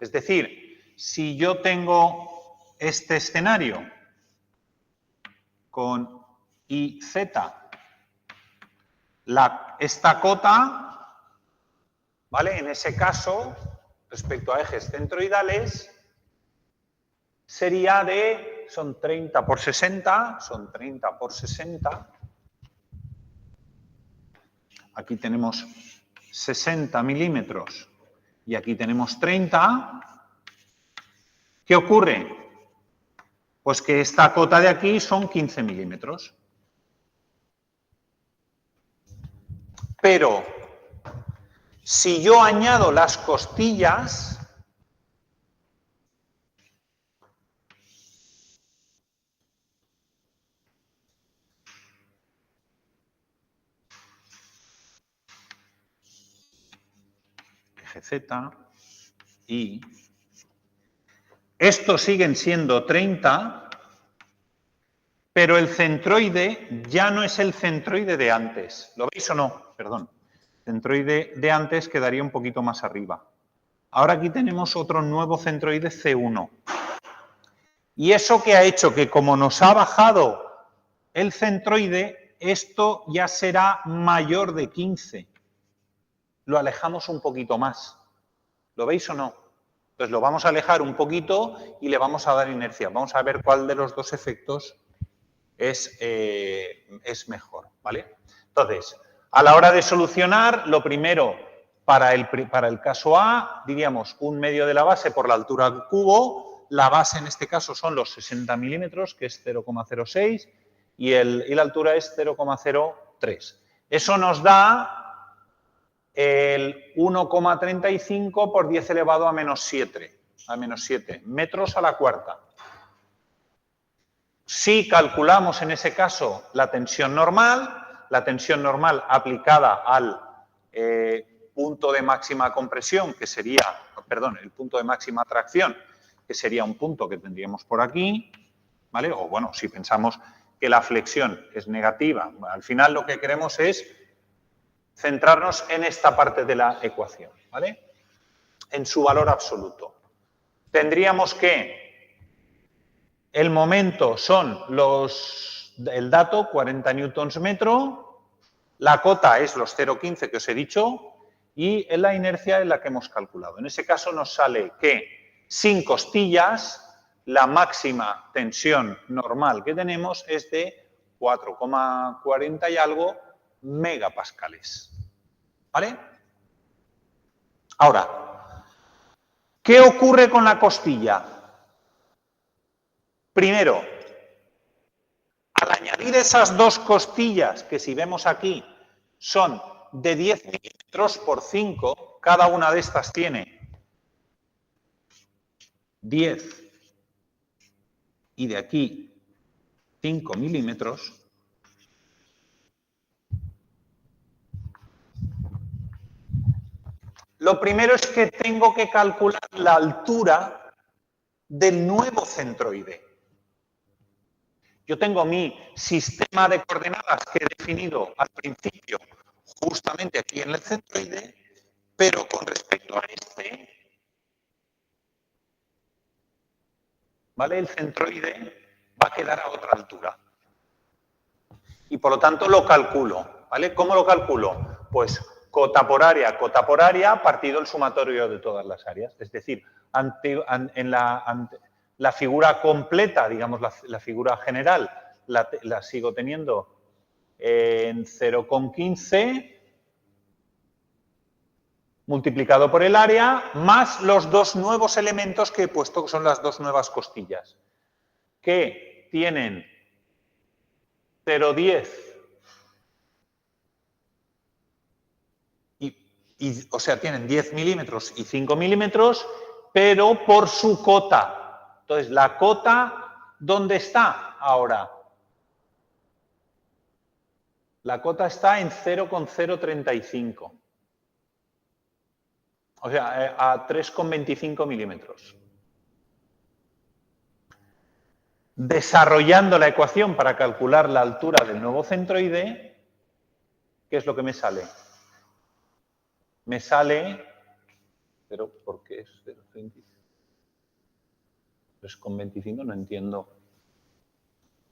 Es decir, si yo tengo este escenario con IZ, esta cota, ¿vale? En ese caso, respecto a ejes centroidales, sería de, son 30 por 60, son 30 por 60. Aquí tenemos 60 milímetros y aquí tenemos 30. ¿Qué ocurre? Pues que esta cota de aquí son 15 milímetros. Pero si yo añado las costillas, eje Z, y estos siguen siendo 30, pero el centroide ya no es el centroide de antes. ¿Lo veis o no? Perdón. El centroide de antes quedaría un poquito más arriba. Ahora aquí tenemos otro nuevo centroide C1. Y eso que ha hecho que como nos ha bajado el centroide, esto ya será mayor de 15. Lo alejamos un poquito más. ¿Lo veis o no? Entonces lo vamos a alejar un poquito y le vamos a dar inercia. Vamos a ver cuál de los dos efectos es mejor, Entonces, a la hora de solucionar, lo primero, para el caso A, diríamos 1/2 de la base por la altura del cubo. La base en este caso son los 60 milímetros, que es 0,06, y la altura es 0,03. Eso nos da el 1,35 por 10 elevado a menos 7 metros a la cuarta. Si calculamos en ese caso la tensión normal aplicada al punto de máxima compresión, que sería, perdón, el punto de máxima tracción, que sería un punto que tendríamos por aquí, ¿vale? O bueno, si pensamos que la flexión es negativa, al final lo que queremos es centrarnos en esta parte de la ecuación, ¿vale? En su valor absoluto. Tendríamos que el momento son el dato, 40 newtons metro, la cota es los 0,15 que os he dicho y la inercia es la que hemos calculado. En ese caso nos sale que sin costillas la máxima tensión normal que tenemos es de 4,40 y algo megapascales. ¿Vale? Ahora, ¿qué ocurre con la costilla? Primero, al añadir esas dos costillas, que si vemos aquí son de 10 milímetros por 5, cada una de estas tiene 10 y de aquí 5 milímetros, lo primero es que tengo que calcular la altura del nuevo centroide. Yo tengo mi sistema de coordenadas que he definido al principio, justamente aquí en el centroide, pero con respecto a este, ¿vale? El centroide va a quedar a otra altura. Y por lo tanto lo calculo, ¿vale? ¿Cómo lo calculo? Pues cota por área partido el sumatorio de todas las áreas. Es decir, en la figura completa, digamos la figura general, la sigo teniendo en 0,15 multiplicado por el área más los dos nuevos elementos que he puesto, que son las dos nuevas costillas, que tienen 0,10 o sea, tienen 10 milímetros y 5 milímetros, pero por su cota. Entonces, la cota, ¿dónde está ahora? La cota está en 0,035. O sea, a 3,25 milímetros. Desarrollando la ecuación para calcular la altura del nuevo centroide, ¿qué es lo que me sale? Me sale, pero ¿por qué es 0,25? 3,25, no entiendo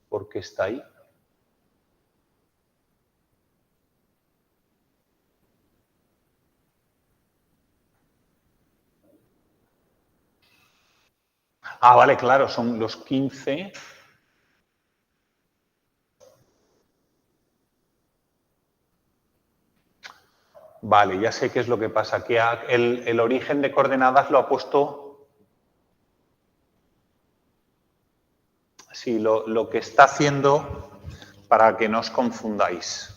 por qué está ahí. Ah, vale, claro, son los 15. Vale, ya sé qué es lo que pasa, que el origen de coordenadas lo ha puesto... Sí, lo que está haciendo, para que no os confundáis,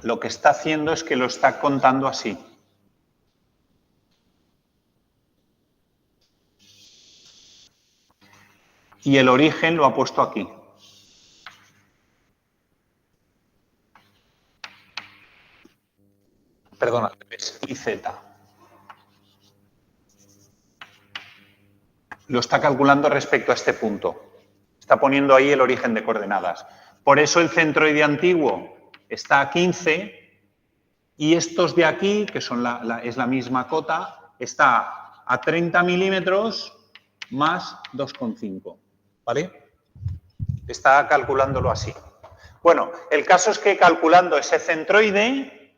lo que está haciendo es que lo está contando así. Y el origen lo ha puesto aquí. Perdona, y Z. Lo está calculando respecto a este punto. Está poniendo ahí el origen de coordenadas. Por eso el centroide antiguo está a 15 y estos de aquí, que son es la misma cota, está a 30 milímetros más 2,5. ¿Vale? Está calculándolo así. Bueno, el caso es que calculando ese centroide,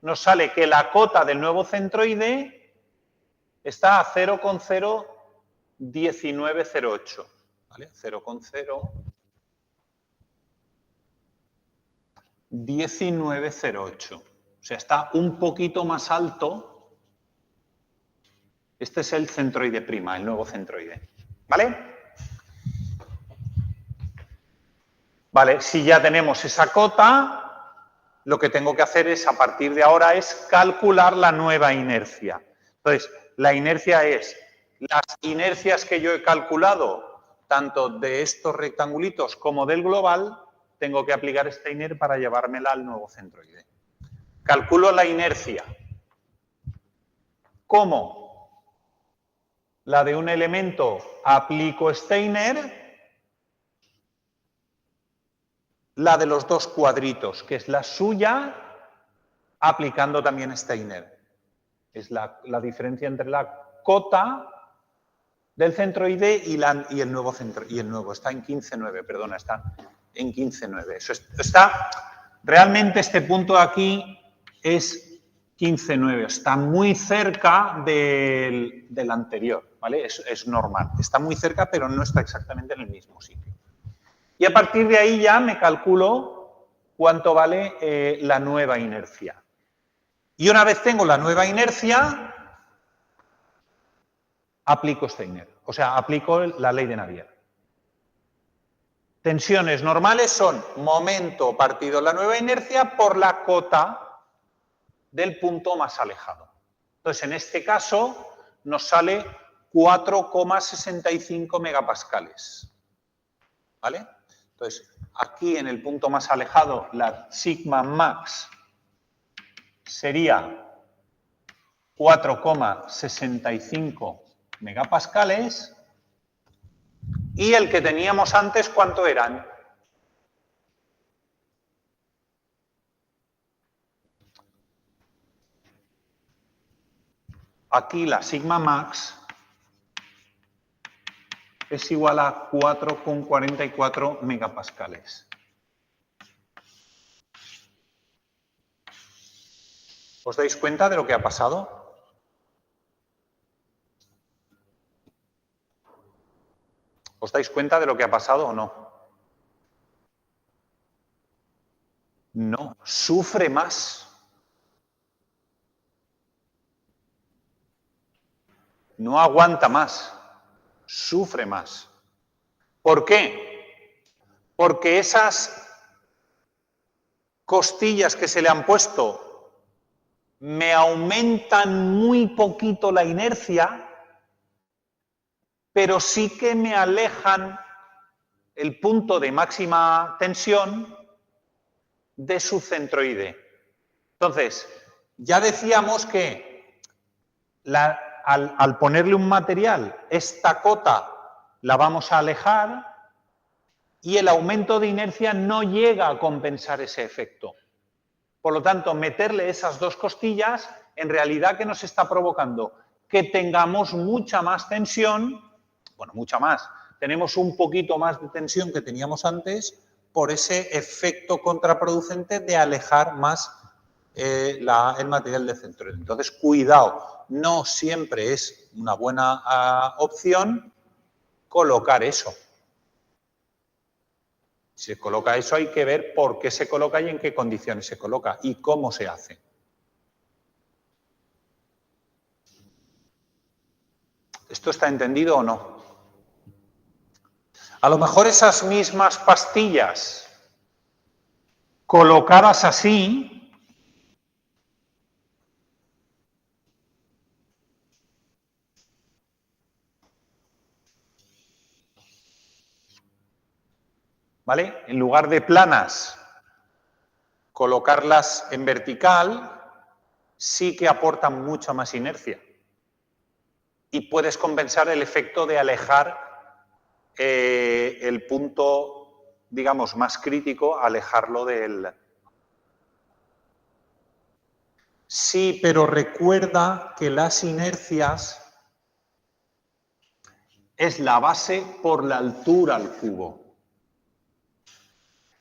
nos sale que la cota del nuevo centroide está a 0,01908. ¿Vale? 0,01908. O sea, está un poquito más alto. Este es el centroide prima, el nuevo centroide. ¿Vale? Vale, si ya tenemos esa cota, lo que tengo que hacer es, a partir de ahora, es calcular la nueva inercia. Entonces, la inercia es las inercias que yo he calculado, tanto de estos rectangulitos como del global, tengo que aplicar esta iner para llevármela al nuevo centroide. Calculo la inercia. ¿Cómo? La de un elemento, aplico Steiner. La de los dos cuadritos, que es la suya, aplicando también Steiner. Es la diferencia entre la cota del centroide y el nuevo centro. Y el nuevo está en 15,9, perdona, está en 15,9. Eso está, realmente este punto de aquí es 15,9. Está muy cerca del anterior, ¿vale? Es normal. Está muy cerca, pero no está exactamente en el mismo sitio. Y a partir de ahí ya me calculo cuánto vale la nueva inercia. Y una vez tengo la nueva inercia, aplico Steiner. O sea, aplico la ley de Navier. Tensiones normales son momento partido la nueva inercia por la cota del punto más alejado. Entonces, en este caso, nos sale 4,65 megapascales. ¿Vale? Entonces, aquí en el punto más alejado, la sigma max sería 4,65 megapascales. Y el que teníamos antes, ¿cuánto eran? Aquí la sigma max es igual a 4,44 megapascales. ¿Os dais cuenta de lo que ha pasado? ¿Os dais cuenta de lo que ha pasado o no? No, sufre más. No aguanta más, sufre más. ¿Por qué? Porque esas costillas que se le han puesto me aumentan muy poquito la inercia, pero sí que me alejan el punto de máxima tensión de su centroide. Entonces, ya decíamos que al ponerle un material, esta cota la vamos a alejar y el aumento de inercia no llega a compensar ese efecto. Por lo tanto, meterle esas dos costillas, en realidad, ¿qué nos está provocando? Que tengamos mucha más tensión, bueno, mucha más, tenemos un poquito más de tensión que teníamos antes por ese efecto contraproducente de alejar más el material del centroide. Entonces, cuidado, no siempre es una buena opción colocar eso. Si se coloca eso, hay que ver por qué se coloca y en qué condiciones se coloca y cómo se hace. ¿Esto está entendido o no? A lo mejor esas mismas pastillas colocadas así, ¿vale? En lugar de planas, colocarlas en vertical, sí que aportan mucha más inercia. Y puedes compensar el efecto de alejar el punto, digamos, más crítico, alejarlo del... Sí, pero recuerda que las inercias es la base por la altura al cubo.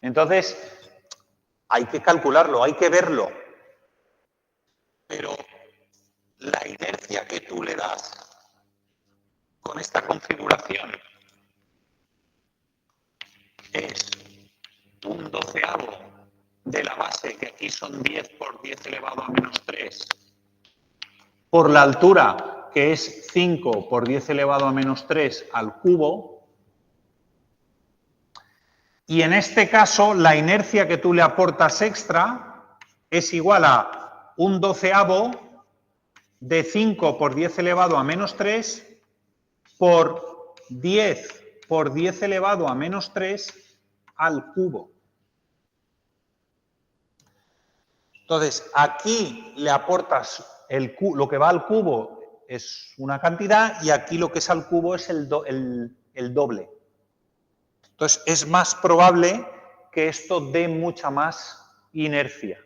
Entonces, hay que calcularlo, hay que verlo. Pero la inercia que tú le das con esta configuración es un doceavo de la base, que aquí son 10 por 10 elevado a menos 3, por la altura, que es 5 por 10 elevado a menos 3 al cubo. Y en este caso, la inercia que tú le aportas extra es igual a un doceavo de 5 por 10 elevado a menos 3 por 10 por 10 elevado a menos 3 al cubo. Entonces, aquí le aportas lo que va al cubo es una cantidad y aquí lo que es al cubo es el doble. Entonces, es más probable que esto dé mucha más inercia.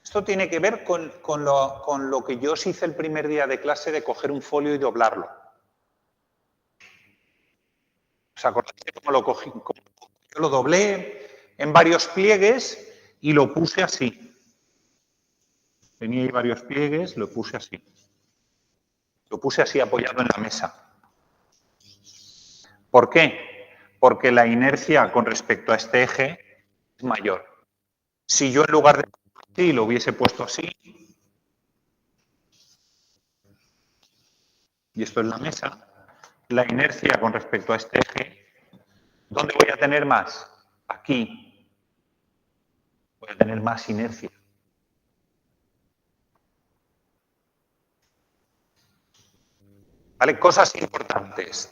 Esto tiene que ver con lo que yo os hice el primer día de clase de coger un folio y doblarlo. ¿Os acordáis de cómo lo cogí? Yo lo doblé en varios pliegues y lo puse así. Tenía ahí varios pliegues, lo puse así. Lo puse así apoyado en la mesa. ¿Por qué? Porque la inercia con respecto a este eje es mayor. Si yo en lugar de así lo hubiese puesto así, y esto es la mesa, la inercia con respecto a este eje, ¿dónde voy a tener más? Aquí. Voy a tener más inercia. ¿Vale? Cosas importantes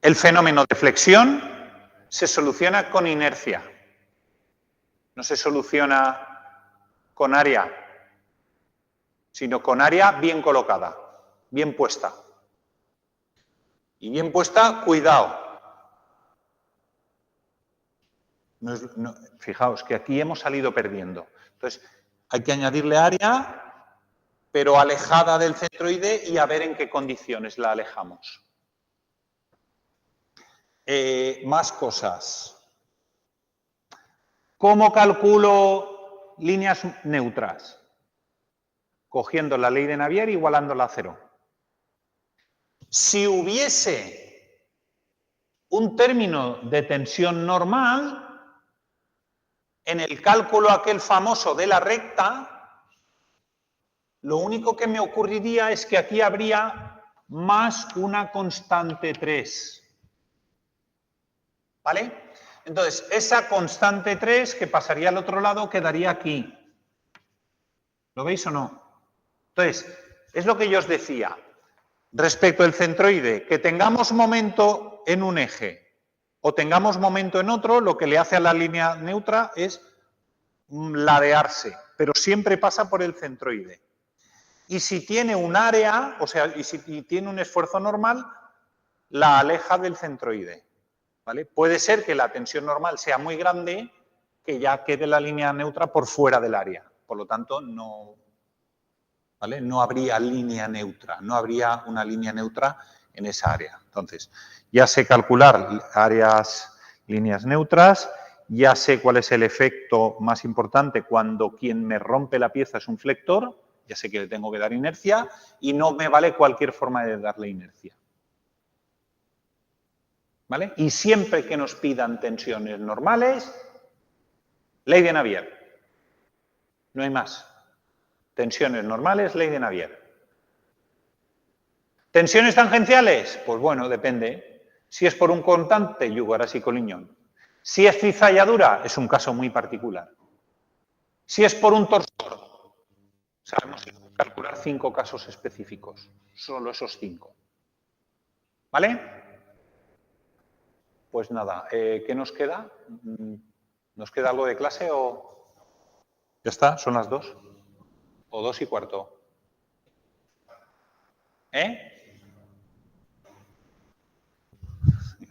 el fenómeno de flexión se soluciona con inercia. No se soluciona con área, sino con área bien colocada, bien puesta. Y bien puesta, cuidado. Fijaos que aquí hemos salido perdiendo. Entonces, hay que añadirle área, pero alejada del centroide y a ver en qué condiciones la alejamos. Más cosas. ¿Cómo calculo líneas neutras? Cogiendo la ley de Navier e igualándola a 0. Si hubiese un término de tensión normal, en el cálculo aquel famoso de la recta, lo único que me ocurriría es que aquí habría más una constante 3. ¿Vale? Entonces, esa constante 3 que pasaría al otro lado quedaría aquí. ¿Lo veis o no? Entonces, es lo que yo os decía. Respecto al centroide, que tengamos momento en un eje o tengamos momento en otro, lo que le hace a la línea neutra es ladearse, pero siempre pasa por el centroide. Y si tiene un área, o sea, y si tiene un esfuerzo normal, la aleja del centroide. ¿Vale? Puede ser que la tensión normal sea muy grande, que ya quede la línea neutra por fuera del área. Por lo tanto, no, ¿vale? No habría línea neutra, no habría una línea neutra en esa área. Entonces, ya sé calcular áreas, líneas neutras, ya sé cuál es el efecto más importante cuando quien me rompe la pieza es un flector, ya sé que le tengo que dar inercia y no me vale cualquier forma de darle inercia. ¿Vale? Y siempre que nos pidan tensiones normales, ley de Navier. No hay más. Tensiones normales, ley de Navier. ¿Tensiones tangenciales? Pues bueno, depende. Si es por un constante, Yugarás y Collignon. Si es cizalladura, es un caso muy particular. Si es por un torsor, sabemos calcular 5 casos específicos. Solo esos 5. ¿Vale? Pues nada, ¿qué nos queda? ¿Nos queda algo de clase o...? ¿Ya está? ¿Son las 2? ¿O 2:15? ¿Eh?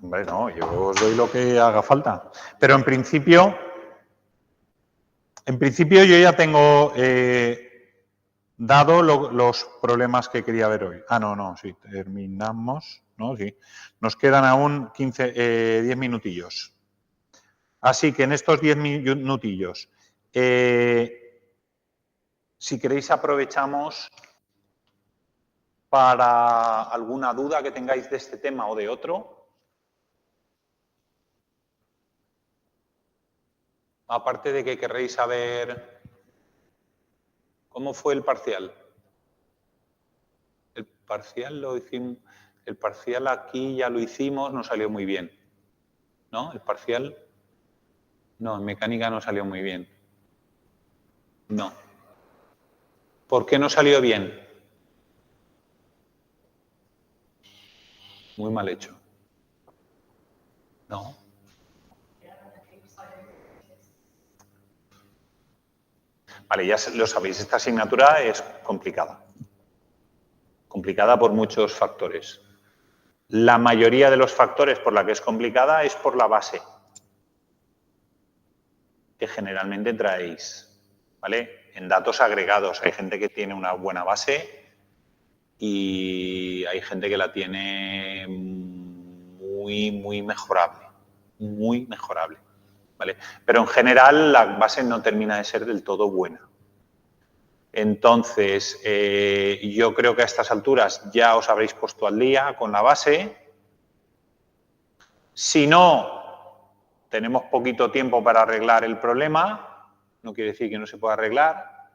Hombre, no, yo os doy lo que haga falta. Pero en principio yo ya tengo dado los problemas que quería ver hoy. Ah, no, sí, terminamos. No, sí. Nos quedan aún 10 minutillos. Así que en estos 10 minutillos, si queréis aprovechamos para alguna duda que tengáis de este tema o de otro. Aparte de que querréis saber cómo fue el parcial. El parcial lo hicimos, el parcial aquí ya lo hicimos, no salió muy bien. ¿No? El parcial, no, en mecánica no salió muy bien. No. ¿Por qué no salió bien? Muy mal hecho. No. Vale, ya lo sabéis, esta asignatura es complicada. Complicada por muchos factores. La mayoría de los factores por la que es complicada es por la base que generalmente traéis, ¿vale? En datos agregados hay gente que tiene una buena base y hay gente que la tiene muy mejorable, muy mejorable, ¿vale? Pero en general la base no termina de ser del todo buena. Entonces, yo creo que a estas alturas ya os habréis puesto al día con la base. Si no, tenemos poquito tiempo para arreglar el problema, no quiere decir que no se pueda arreglar,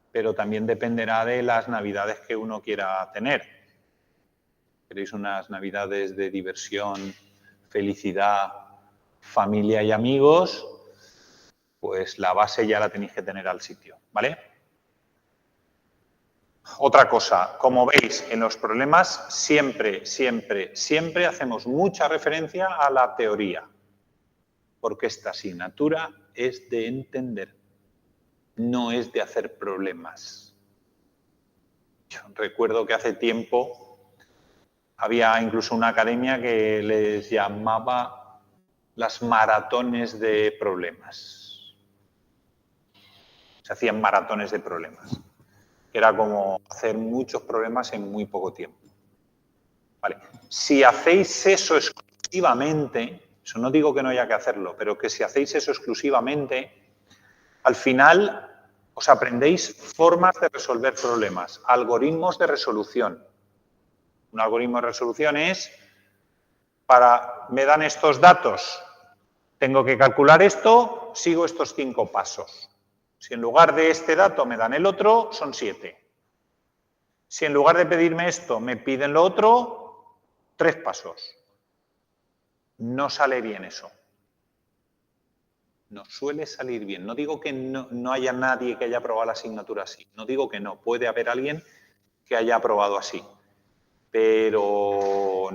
pero también dependerá de las navidades que uno quiera tener. ¿Queréis unas navidades de diversión, felicidad, familia y amigos? Pues la base ya la tenéis que tener al sitio, ¿vale? Otra cosa, como veis, en los problemas siempre hacemos mucha referencia a la teoría, porque esta asignatura es de entender, no es de hacer problemas. Yo recuerdo que hace tiempo había incluso una academia que les llamaba las maratones de problemas. Se hacían maratones de problemas. Era como hacer muchos problemas en muy poco tiempo. Vale. Si hacéis eso exclusivamente, eso no digo que no haya que hacerlo, pero que si hacéis eso exclusivamente, al final os aprendéis formas de resolver problemas, algoritmos de resolución. Un algoritmo de resolución es, me dan estos datos, tengo que calcular esto, sigo estos 5 pasos. Si en lugar de este dato me dan el otro, son 7. Si en lugar de pedirme esto me piden lo otro, 3 pasos. No sale bien eso. No suele salir bien. No digo que no haya nadie que haya aprobado la asignatura así. No digo que no. Puede haber alguien que haya aprobado así. Pero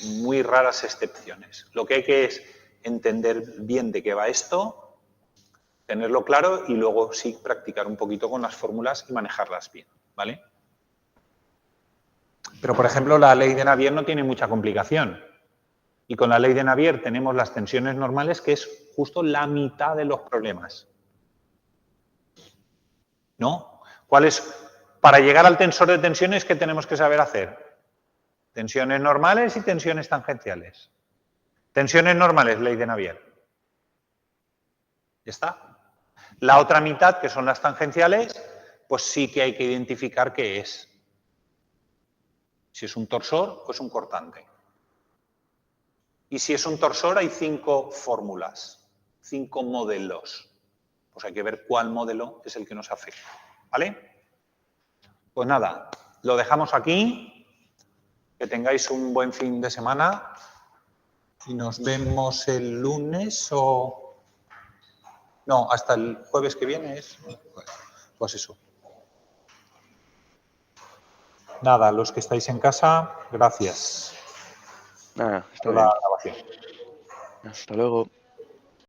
muy raras excepciones. Lo que hay que es entender bien de qué va esto, tenerlo claro y luego sí practicar un poquito con las fórmulas y manejarlas bien, ¿vale? Pero, por ejemplo, la ley de Navier no tiene mucha complicación. Y con la ley de Navier tenemos las tensiones normales, que es justo la mitad de los problemas. ¿No? ¿Cuál es Para llegar al tensor de tensiones, ¿qué tenemos que saber hacer? Tensiones normales y tensiones tangenciales. Tensiones normales, ley de Navier. Ya está. La otra mitad, que son las tangenciales, pues sí que hay que identificar qué es. Si es un torsor o es un cortante. Y si es un torsor, hay 5 fórmulas, 5 modelos. Pues hay que ver cuál modelo es el que nos afecta. ¿Vale? Pues nada, lo dejamos aquí. Que tengáis un buen fin de semana. Y nos vemos el lunes o... No, hasta el jueves que viene es... Pues eso. Nada, los que estáis en casa, gracias Nada, está por la bien. grabación. Hasta luego.